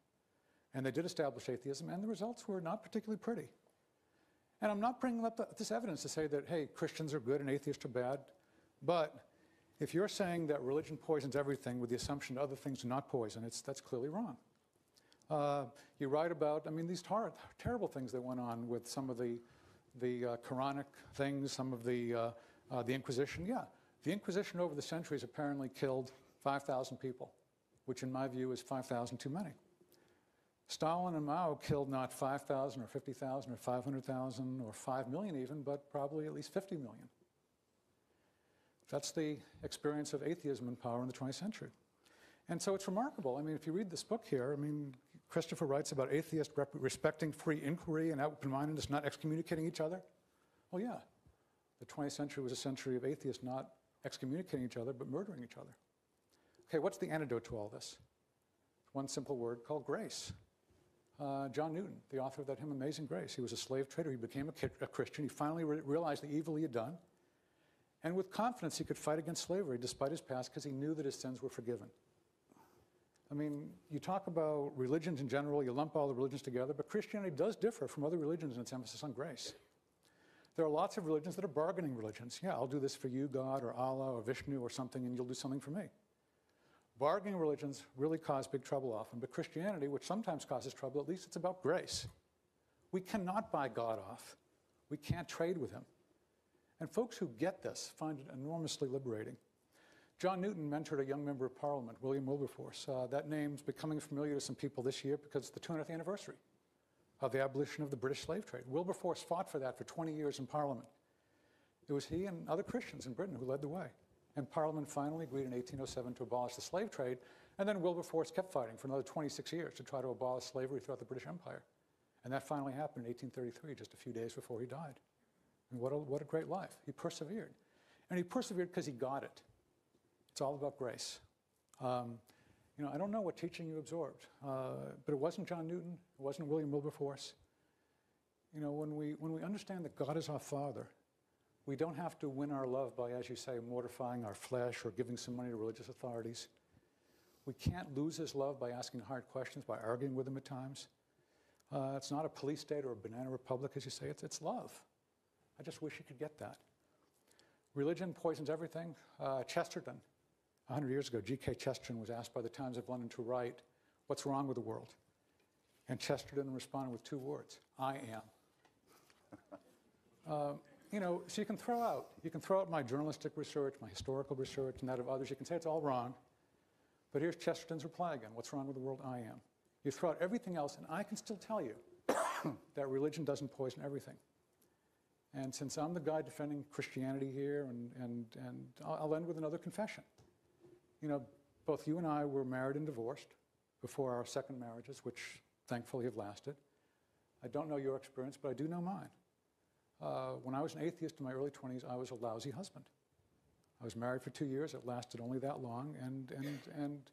And they did establish atheism, and the results were not particularly pretty. And I'm not bringing up this evidence to say that, hey, Christians are good and atheists are bad. But if you're saying that religion poisons everything with the assumption that other things do not poison, that's clearly wrong. You write about, these terrible things that went on with some of the Quranic things, some of the Inquisition. Yeah, the Inquisition over the centuries apparently killed 5,000 people, which in my view is 5,000 too many. Stalin and Mao killed not 5,000 or 50,000 or 500,000 or 5 million even, but probably at least 50 million. That's the experience of atheism in power in the 20th century. And so it's remarkable. If you read this book here, Christopher writes about atheists respecting free inquiry and open-mindedness, not excommunicating each other. Well, yeah, the 20th century was a century of atheists not excommunicating each other, but murdering each other. Okay, what's the antidote to all this? One simple word called grace. John Newton, the author of that hymn, Amazing Grace. He was a slave trader. He became a Christian. He finally realized the evil he had done. And with confidence, he could fight against slavery despite his past because he knew that his sins were forgiven. You talk about religions in general, you lump all the religions together, but Christianity does differ from other religions in its emphasis on grace. There are lots of religions that are bargaining religions. Yeah, I'll do this for you, God, or Allah, or Vishnu, or something, and you'll do something for me. Bargaining religions really cause big trouble often, but Christianity, which sometimes causes trouble, at least it's about grace. We cannot buy God off. We can't trade with him. And folks who get this find it enormously liberating. John Newton mentored a young member of Parliament, William Wilberforce. That name's becoming familiar to some people this year because it's the 200th anniversary of the abolition of the British slave trade. Wilberforce fought for that for 20 years in Parliament. It was he and other Christians in Britain who led the way. And Parliament finally agreed in 1807 to abolish the slave trade, and then Wilberforce kept fighting for another 26 years to try to abolish slavery throughout the British Empire. And that finally happened in 1833, just a few days before he died. And what a great life. He persevered. And he persevered because he got it. It's all about grace. I don't know what teaching you absorbed, but it wasn't John Newton. It wasn't William Wilberforce. When we understand that God is our Father, we don't have to win our love by, as you say, mortifying our flesh or giving some money to religious authorities. We can't lose his love by asking hard questions, by arguing with him at times. It's not a police state or a banana republic, as you say. It's love. I just wish you could get that. Religion poisons everything. Chesterton, 100 years ago, G.K. Chesterton was asked by the Times of London to write, "What's wrong with the world?" And Chesterton responded with 2 words, "I am." So you can throw out my journalistic research, my historical research, and that of others. You can say it's all wrong. But here's Chesterton's reply again. What's wrong with the world? I am. You throw out everything else, and I can still tell you that religion doesn't poison everything. And since I'm the guy defending Christianity here, and I'll end with another confession. Both you and I were married and divorced before our second marriages, which thankfully have lasted. I don't know your experience, but I do know mine. When I was an atheist in my early 20s, I was a lousy husband. I was married for 2 years. It lasted only that long. And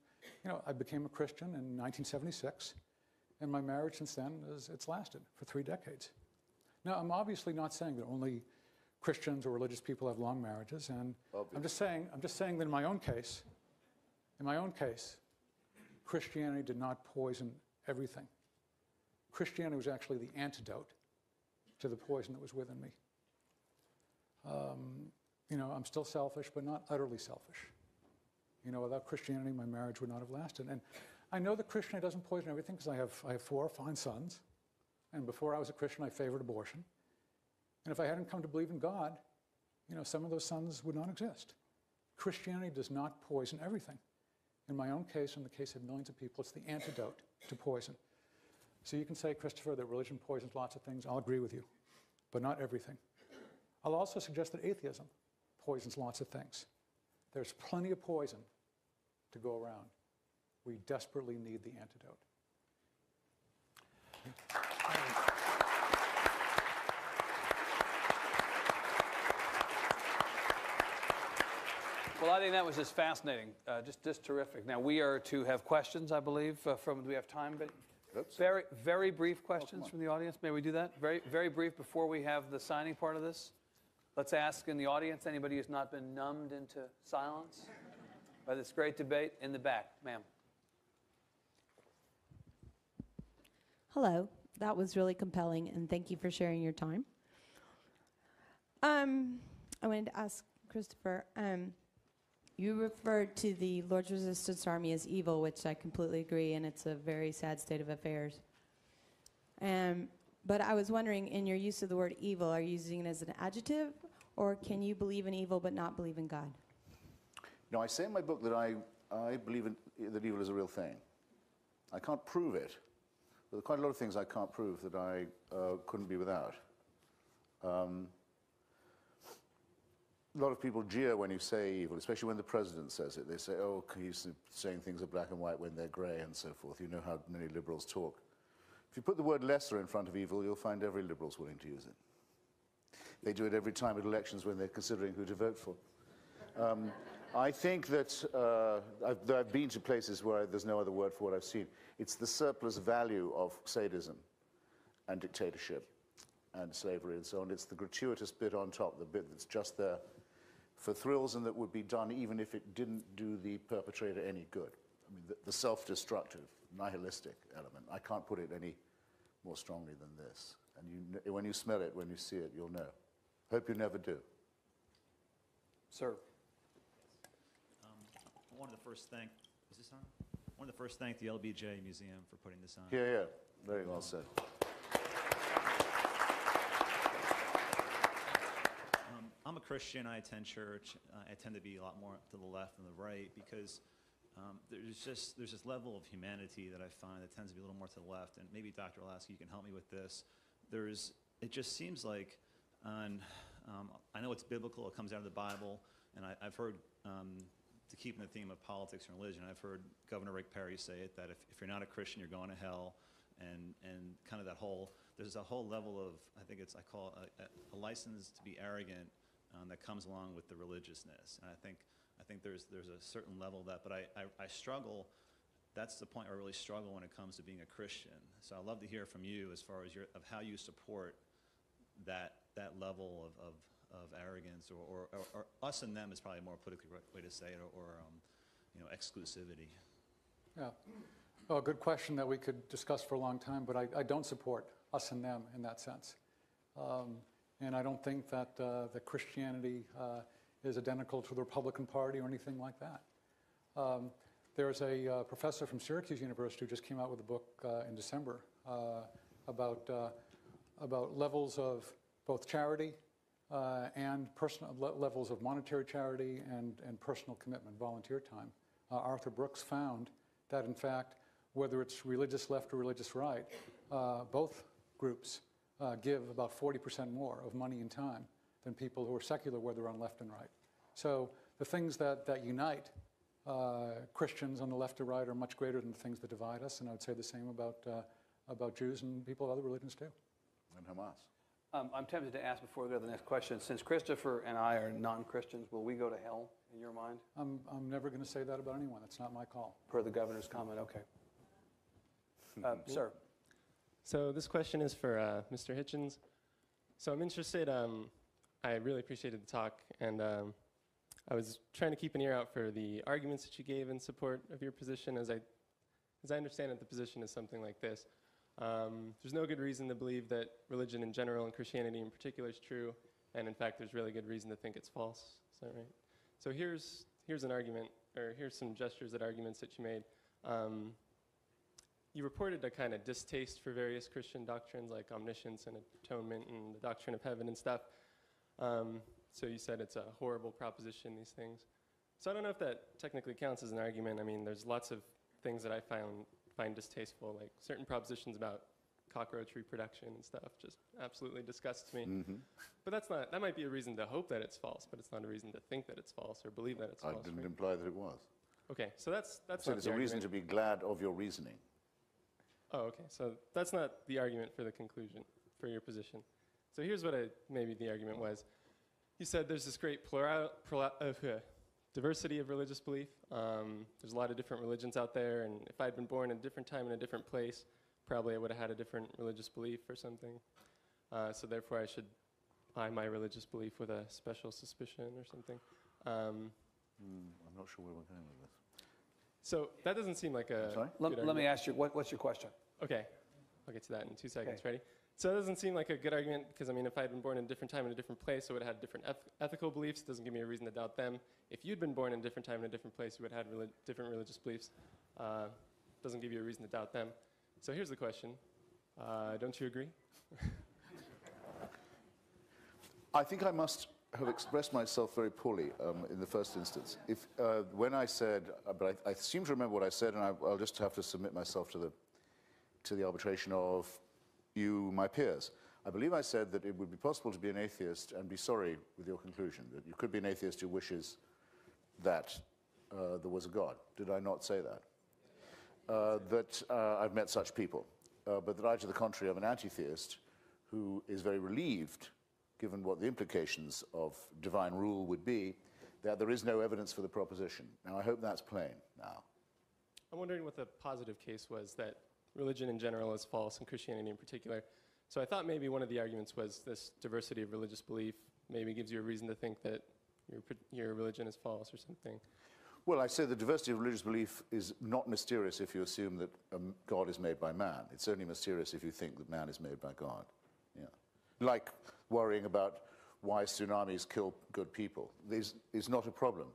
I became a Christian in 1976. And my marriage since then, it's lasted for 3 decades. Now, I'm obviously not saying that only Christians or religious people have long marriages. And I'm just saying that in my own case, Christianity did not poison everything. Christianity was actually the antidote to the poison that was within me. I'm still selfish, but not utterly selfish. Without Christianity, my marriage would not have lasted. And I know that Christianity doesn't poison everything because I have 4 fine sons. And before I was a Christian, I favored abortion. And if I hadn't come to believe in God, some of those sons would not exist. Christianity does not poison everything. In my own case, in the case of millions of people, it's the antidote to poison. So you can say, Christopher, that religion poisons lots of things. I'll agree with you, but not everything. I'll also suggest that atheism poisons lots of things. There's plenty of poison to go around. We desperately need the antidote. Well, I think that was just fascinating, just terrific. Now, we are to have questions, I believe, do we have time? But very, very brief questions from the audience. May we do that? Very, very brief before we have the signing part of this. Let's ask in the audience, anybody who's not been numbed into silence by this great debate in the back. Ma'am. Hello. That was really compelling, and thank you for sharing your time. I wanted to ask Christopher, you referred to the Lord's Resistance Army as evil, which I completely agree, and it's a very sad state of affairs. But I was wondering, in your use of the word evil, are you using it as an adjective, or can you believe in evil but not believe in God? No, I say in my book that I believe that evil is a real thing. I can't prove it. But there are quite a lot of things I can't prove that I couldn't be without. A lot of people jeer when you say evil, especially when the president says it. They say, oh, he's saying things are black and white when they're gray and so forth. You know how many liberals talk. If you put the word lesser in front of evil, you'll find every liberal's willing to use it. They do it every time at elections when they're considering who to vote for. I think that I've been to places where there's no other word for what I've seen. It's the surplus value of sadism and dictatorship and slavery and so on. It's the gratuitous bit on top, the bit that's just there for thrills and that would be done even if it didn't do the perpetrator any good. I mean, the self-destructive, nihilistic element. I can't put it any more strongly than this. And when you smell it, when you see it, you'll know. Hope you never do. Sir. I wanted to first thank, is this on? I wanted to first thank the LBJ Museum for putting this on. Yeah, very well said. I'm a Christian, I attend church. I tend to be a lot more to the left than the right because there's this level of humanity that I find that tends to be a little more to the left, and maybe Dr. Olasky, you can help me with this. It just seems like I know it's biblical, it comes out of the Bible, and I've heard, to keep in the theme of politics and religion, I've heard Governor Rick Perry say it, that if you're not a Christian, you're going to hell, and kind of that whole, there's a whole level of, I call it a license to be arrogant that comes along with the religiousness. And I think there's a certain level of that, but I struggle, that's the point where I really struggle when it comes to being a Christian. So I'd love to hear from you as far as of how you support that level of arrogance, or us and them is probably a more politically correct way to say it, or exclusivity. Yeah, well, good question that we could discuss for a long time, but I don't support us and them in that sense. And I don't think that that Christianity is identical to the Republican Party or anything like that. There's a professor from Syracuse University who just came out with a book in December about levels of both charity and personal levels of monetary charity and personal commitment, volunteer time. Arthur Brooks found that, in fact, whether it's religious left or religious right, both groups give about 40% more of money and time than people who are secular, whether on left and right. So the things that unite Christians on the left or right are much greater than the things that divide us, and I would say the same about Jews and people of other religions too. And Hamas. I'm tempted to ask before we go to the next question, since Christopher and I are non-Christians, will we go to hell in your mind? I'm never going to say that about anyone. It's not my call. Per the governor's comment, okay. Sir. So this question is for Mr. Hitchens. So I'm interested, I really appreciated the talk, and I was trying to keep an ear out for the arguments that you gave in support of your position. As I understand it, the position is something like this. There's no good reason to believe that religion in general and Christianity in particular is true, and in fact there's really good reason to think it's false. Is that right? So here's an argument, or here's some gestures at arguments that you made. You reported a kind of distaste for various Christian doctrines like omniscience and atonement and the doctrine of heaven and stuff. So you said it's a horrible proposition, these things. So I don't know if that technically counts as an argument. I mean, there's lots of things that I find distasteful, like certain propositions about cockroach reproduction and stuff just absolutely disgusts me. But that might be a reason to hope that it's false, but it's not a reason to think that it's false or believe that it's I false. didn't right? imply that it was. Okay, so that's So not there's the a reason argument. to be glad of your reasoning. Oh, okay. So that's not the argument for the conclusion, for your position. So here's what maybe the argument was. You said there's this great diversity of religious belief. There's a lot of different religions out there, and if I'd been born in a different time in a different place, probably I would have had a different religious belief or something. So therefore I should eye my religious belief with a special suspicion or something. I'm not sure where we're going with this. So that doesn't seem like a Sorry? good Let me argument. ask you, what's your question? Okay, I'll get to that in 2 seconds. Okay. Ready? So that doesn't seem like a good argument because, I mean, if I had been born in a different time in a different place, I would have had different ethical beliefs. It doesn't give me a reason to doubt them. If you'd been born in a different time in a different place, you would have had different religious beliefs. Doesn't give you a reason to doubt them. So here's the question. Don't you agree? I think I must have expressed myself very poorly in the first instance. When I said, but I seem to remember what I said, and I'll just have to submit myself to the arbitration of you, my peers. I believe I said that it would be possible to be an atheist and be sorry with your conclusion, that you could be an atheist who wishes that there was a God. Did I not say that? That I've met such people, but that I, to the contrary, am an anti-theist who is very relieved, given what the implications of divine rule would be, that there is no evidence for the proposition. Now, I hope that's plain now. I'm wondering what the positive case was, that religion in general is false and Christianity in particular. So I thought maybe one of the arguments was this diversity of religious belief maybe gives you a reason to think that your religion is false or something. Well, I say the diversity of religious belief is not mysterious if you assume that God is made by man. It's only mysterious if you think that man is made by God. Yeah. Like worrying about why tsunamis kill good people. This is not a problem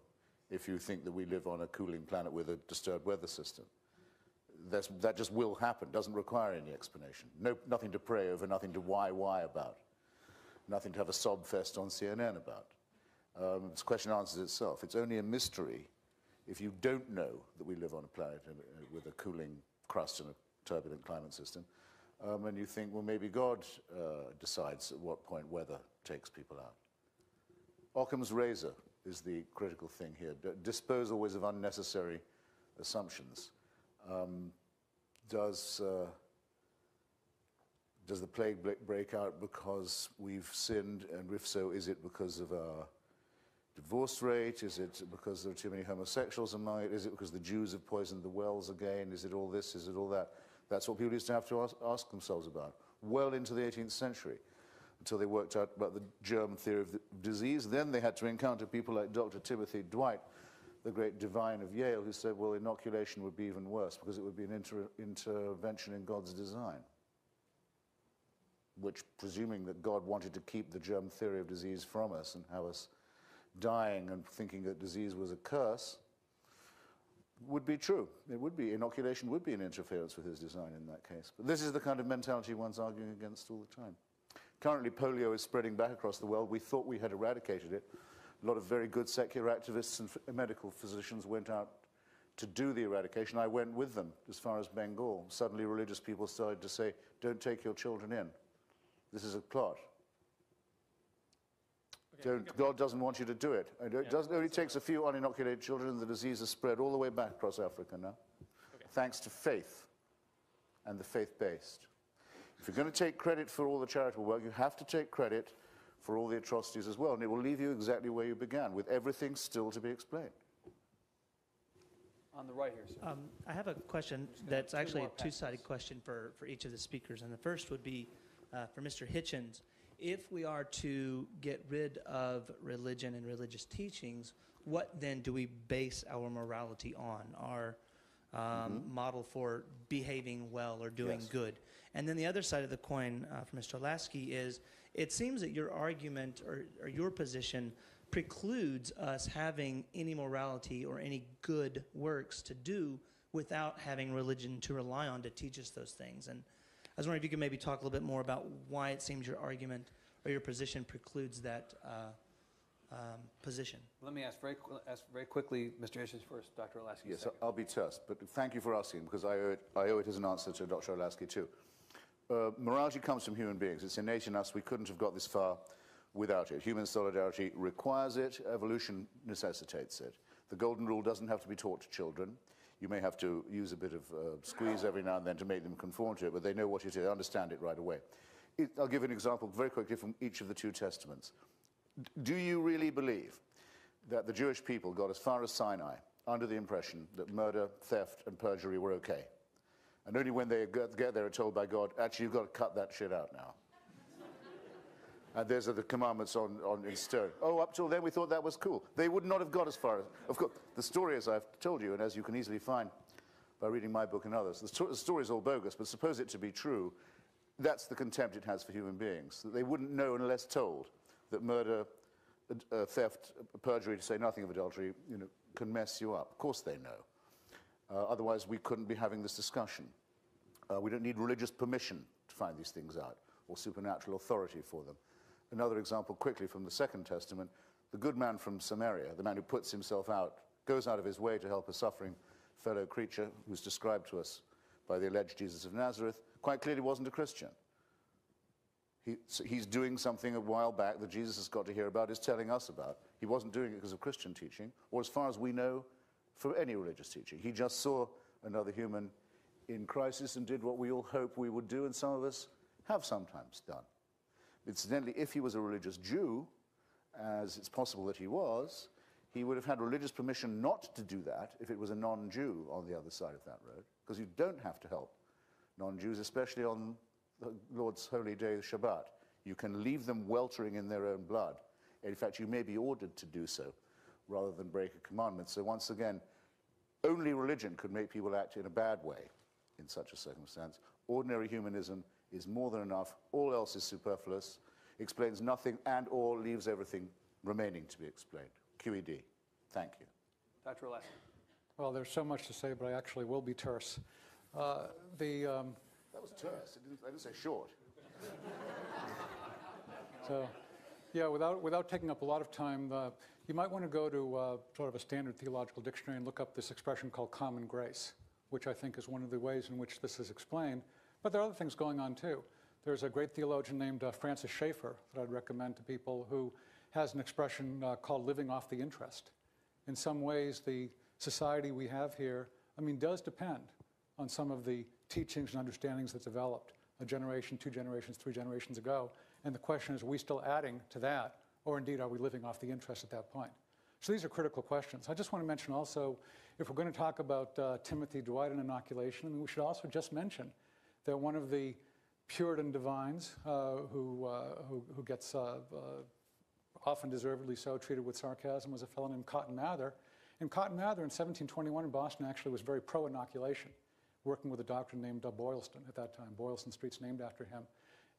if you think that we live on a cooling planet with a disturbed weather system. That just will happen, doesn't require any explanation. Nothing to pray over, nothing to why about. Nothing to have a sob fest on CNN about. This question answers itself. It's only a mystery if you don't know that we live on a planet with a cooling crust and a turbulent climate system, and you think, well, maybe God decides at what point weather takes people out. Occam's razor is the critical thing here. Dispose always of unnecessary assumptions. Does the plague break out because we've sinned, and if so, is it because of our divorce rate? Is it because there are too many homosexuals among it? Is it because the Jews have poisoned the wells again? Is it all this? Is it all that? That's what people used to have to ask themselves about well into the 18th century, until they worked out about the germ theory of the disease. Then they had to encounter people like Dr. Timothy Dwight, the great divine of Yale, who said, well, inoculation would be even worse because it would be an intervention in God's design, which, presuming that God wanted to keep the germ theory of disease from us and have us dying and thinking that disease was a curse, would be true. It would be. Inoculation would be an interference with his design in that case. But this is the kind of mentality one's arguing against all the time. Currently, polio is spreading back across the world. We thought we had eradicated it. A lot of very good secular activists and medical physicians went out to do the eradication. I went with them as far as Bengal. Suddenly, religious people started to say, don't take your children in. This is a plot. God doesn't want you to do it. It only takes a few uninoculated children, and the disease is spread all the way back across Africa now, thanks to faith and the faith-based. If you're going to take credit for all the charitable work, you have to take credit for all the atrocities as well, and it will leave you exactly where you began, with everything still to be explained. On the right here, sir. I have a question that's actually a two-sided question for each of the speakers, and the first would be for Mr. Hitchens. If we are to get rid of religion and religious teachings, what then do we base our morality on, our model for behaving well or doing good? And then the other side of the coin for Mr. Olasky is, it seems that your argument or your position precludes us having any morality or any good works to do without having religion to rely on to teach us those things. And I was wondering if you could maybe talk a little bit more about why it seems your argument or your position precludes that position. Let me ask very quickly, Mr. Hitchens first, Dr. Olasky Yes, second. I'll be terse, but thank you for asking, because I owe it as an answer to Dr. Olasky too. Morality comes from human beings. It's innate in us. We couldn't have got this far without it. Human solidarity requires it. Evolution necessitates it. The golden rule doesn't have to be taught to children. You may have to use a bit of squeeze every now and then to make them conform to it, but they know what it is. They understand it right away. I'll give an example very quickly from each of the two testaments. Do you really believe that the Jewish people got as far as Sinai under the impression that murder, theft, and perjury were okay? And only when they get there are told by God, actually, you've got to cut that shit out now. And those are the commandments in stone. Oh, up till then we thought that was cool. They would not have got as far as... Of course, the story, as I've told you, and as you can easily find by reading my book and others, the story is all bogus, but suppose it to be true, that's the contempt it has for human beings, that they wouldn't know unless told that murder, theft, perjury, to say nothing of adultery, can mess you up. Of course they know. Otherwise, we couldn't be having this discussion. We don't need religious permission to find these things out, or supernatural authority for them. Another example quickly from the Second Testament, the good man from Samaria, the man who puts himself out, goes out of his way to help a suffering fellow creature who's described to us by the alleged Jesus of Nazareth, quite clearly wasn't a Christian. He's doing something a while back that Jesus has got to hear about, is telling us about. He wasn't doing it because of Christian teaching, or as far as we know, for any religious teaching. He just saw another human in crisis and did what we all hope we would do, and some of us have sometimes done. Incidentally, if he was a religious Jew, as it's possible that he was, he would have had religious permission not to do that if it was a non-Jew on the other side of that road, because you don't have to help non-Jews, especially on the Lord's holy day, Shabbat. You can leave them weltering in their own blood. In fact, you may be ordered to do so rather than break a commandment. So once again, only religion could make people act in a bad way in such a circumstance. Ordinary humanism is more than enough. All else is superfluous, explains nothing, and or leaves everything remaining to be explained. QED. Thank you. Dr. Olasky. Well, there's so much to say, but I actually will be terse. That was terse. I didn't say short. So, yeah, without taking up a lot of time, you might want to go to sort of a standard theological dictionary and look up this expression called common grace, which I think is one of the ways in which this is explained. But there are other things going on, too. There's a great theologian named Francis Schaeffer that I'd recommend to people who has an expression called living off the interest. In some ways, the society we have here, does depend on some of the teachings and understandings that developed a generation, 2 generations, 3 generations ago. And the question is, are we still adding to that? Or indeed, are we living off the interest at that point? So these are critical questions. I just want to mention also, if we're going to talk about Timothy Dwight and inoculation, we should also just mention that one of the Puritan divines who gets often deservedly so treated with sarcasm was a fellow named Cotton Mather. And Cotton Mather in 1721 in Boston actually was very pro-inoculation, working with a doctor named Boylston at that time. Boylston Street's named after him.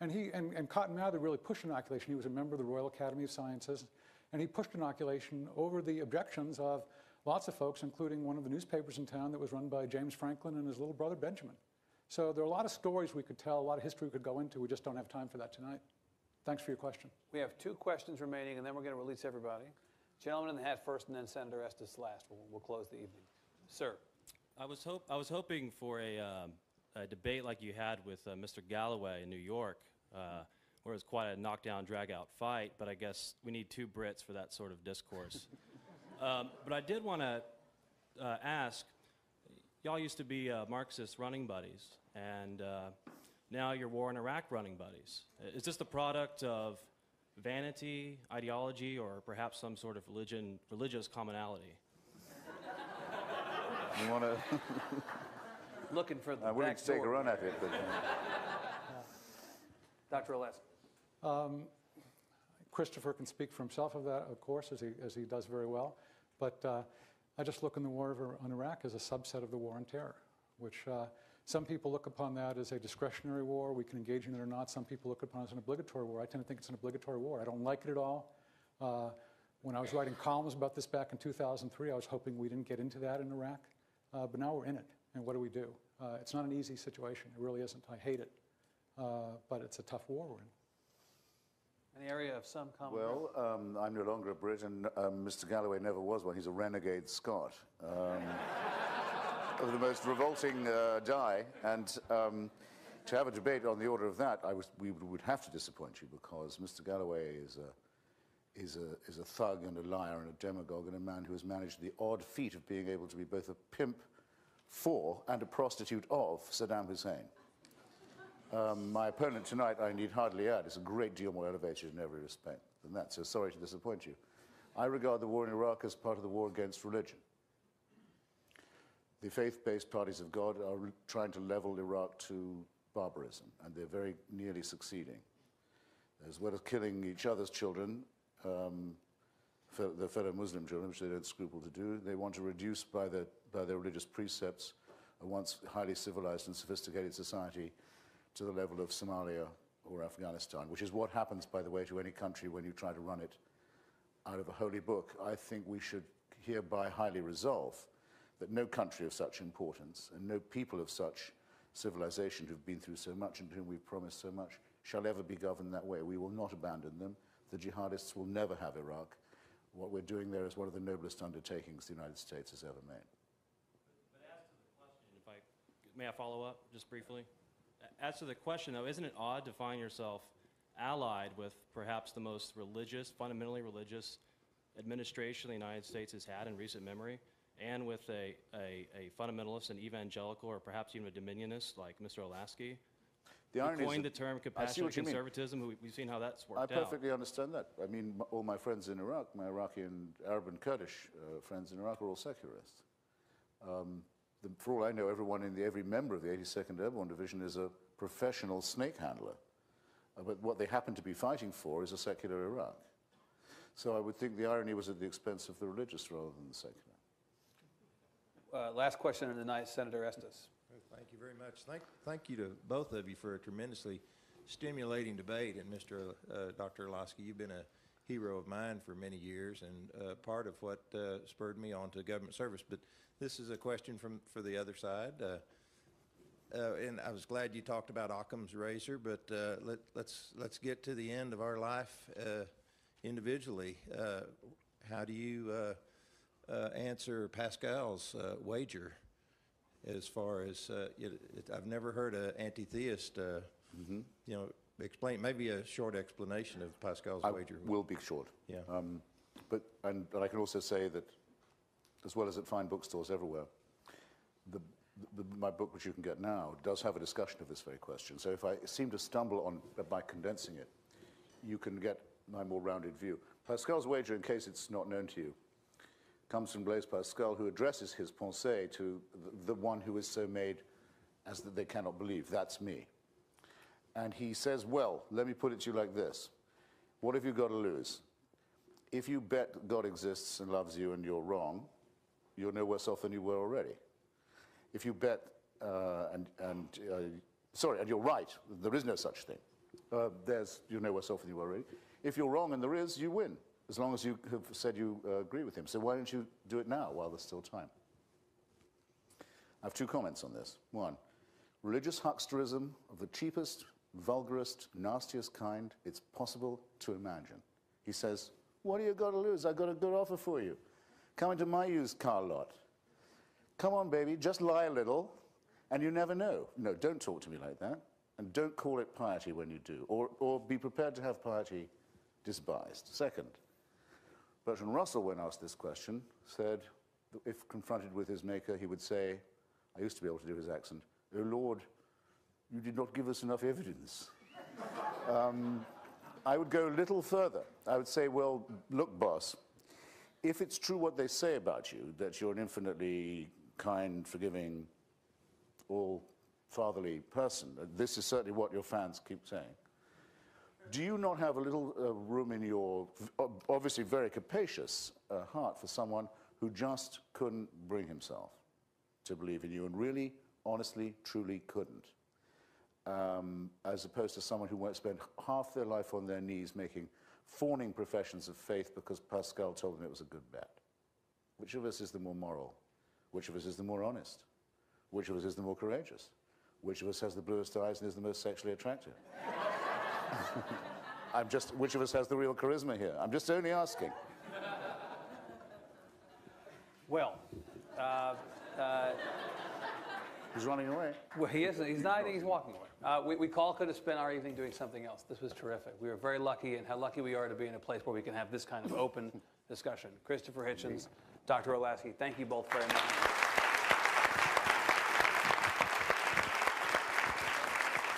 And Cotton Mather really pushed inoculation. He was a member of the Royal Academy of Sciences, and he pushed inoculation over the objections of lots of folks, including one of the newspapers in town that was run by James Franklin and his little brother Benjamin. So there are a lot of stories we could tell, a lot of history we could go into. We just don't have time for that tonight. Thanks for your question. We have 2 questions remaining, and then we're going to release everybody. Gentleman in the hat first, and then Senator Estes last. We'll close the evening. Sir. I was hoping for a debate like you had with Mr. Galloway in New York, where it was quite a knockdown, drag-out fight, but I guess we need 2 Brits for that sort of discourse. But I did want to ask, y'all used to be Marxist running buddies, and now you're war in Iraq running buddies. Is this the product of vanity, ideology, or perhaps some sort of religious commonality? You want to... Looking for the I'm willing to take a run at it, but... Dr. Olasky. Christopher can speak for himself of that, of course, as he does very well. But I just look in the war on Iraq as a subset of the war on terror, which some people look upon that as a discretionary war. We can engage in it or not. Some people look upon it as an obligatory war. I tend to think it's an obligatory war. I don't like it at all. When I was writing columns about this back in 2003, I was hoping we didn't get into that in Iraq. But now we're in it. And what do? It's not an easy situation. It really isn't. I hate it. But it's a tough war we're in. An area of some common Well, I'm no longer a Brit, and Mr. Galloway never was one. He's a renegade Scot. Of the most revolting dye. And to have a debate on the order of that, we would have to disappoint you, because Mr. Galloway is a thug and a liar and a demagogue and a man who has managed the odd feat of being able to be both a pimp for and a prostitute of Saddam Hussein. My opponent tonight, I need hardly add, is a great deal more elevated in every respect than that, so sorry to disappoint you. I regard the war in Iraq as part of the war against religion. The faith-based parties of God are trying to level Iraq to barbarism, and they're very nearly succeeding. As well as killing each other's children, their fellow Muslim children, which they don't scruple to do, they want to reduce by their religious precepts a once highly civilized and sophisticated society to the level of Somalia or Afghanistan, which is what happens, by the way, to any country when you try to run it out of a holy book. I think we should hereby highly resolve that no country of such importance and no people of such civilization who've been through so much and to whom we've promised so much shall ever be governed that way. We will not abandon them. The jihadists will never have Iraq. What we're doing there is one of the noblest undertakings the United States has ever made. But as to the question, may I follow up just briefly? As to the question, though, isn't it odd to find yourself allied with perhaps the most religious, fundamentally religious administration the United States has had in recent memory, and with a fundamentalist and evangelical, or perhaps even a dominionist like Mr. Olasky, The who irony is coined the that- term I see compassionate what you mean. conservatism? We've seen how that's I worked out. perfectly understand that. I mean, all my friends in Iraq, my Iraqi and Arab and Kurdish friends in Iraq are all secularists. For all I know, every member of the 82nd Airborne Division is a professional snake handler. But what they happen to be fighting for is a secular Iraq. So I would think the irony was at the expense of the religious rather than the secular. Last question of the night, Senator Estes. Thank you very much. Thank you to both of you for a tremendously stimulating debate. And Dr. Olasky, you've been a hero of mine for many years and part of what spurred me on to government service. But this is a question for the other side. And I was glad you talked about Occam's razor, but let's get to the end of our life individually. How do you answer Pascal's wager? As far as I've never heard an anti-theist, explain maybe a short explanation of Pascal's wager. Will be short. Yeah. But I can also say that, as well as at fine bookstores everywhere, my book, which you can get now, does have a discussion of this very question. So if I seem to stumble on by condensing it, you can get my more rounded view. Pascal's wager, in case it's not known to you, comes from Blaise Pascal, who addresses his pensée to the one who is so made as that they cannot believe. That's me. And he says, well, let me put it to you like this. What have you got to lose? If you bet God exists and loves you and you're wrong, you're no worse off than you were already. If you bet, and you're right, there is no such thing. You're no worse off than you were already. If you're wrong and there is, you win, as long as you have said you agree with him. So why don't you do it now while there's still time? I have two comments on this. One, religious hucksterism of the cheapest, vulgarest, nastiest kind it's possible to imagine. He says, what do you got to lose? I've got a good offer for you. Come into my used car lot. Come on, baby, just lie a little, and you never know. No, don't talk to me like that, and don't call it piety when you do, or be prepared to have piety despised. Second, Bertrand Russell, when asked this question, said that if confronted with his maker, he would say, I used to be able to do his accent, "Oh Lord, you did not give us enough evidence." I would go a little further. I would say, well, look, boss, if it's true what they say about you, that you're an infinitely kind, forgiving, all-fatherly person, this is certainly what your fans keep saying, do you not have a little room in your, obviously very capacious heart for someone who just couldn't bring himself to believe in you and really, honestly, truly couldn't? As opposed to someone who won't spend half their life on their knees making fawning professions of faith because Pascal told them it was a good bet. Which of us is the more moral? Which of us is the more honest? Which of us is the more courageous? Which of us has the bluest eyes and is the most sexually attractive? which of us has the real charisma here? I'm just only asking. Well, He's running away. well, he isn't. He's not. I think he's walking away. We all could have spent our evening doing something else. This was terrific. We were very lucky, and how lucky we are to be in a place where we can have this kind of open discussion. Christopher Hitchens, Dr. Olasky, thank you both very much.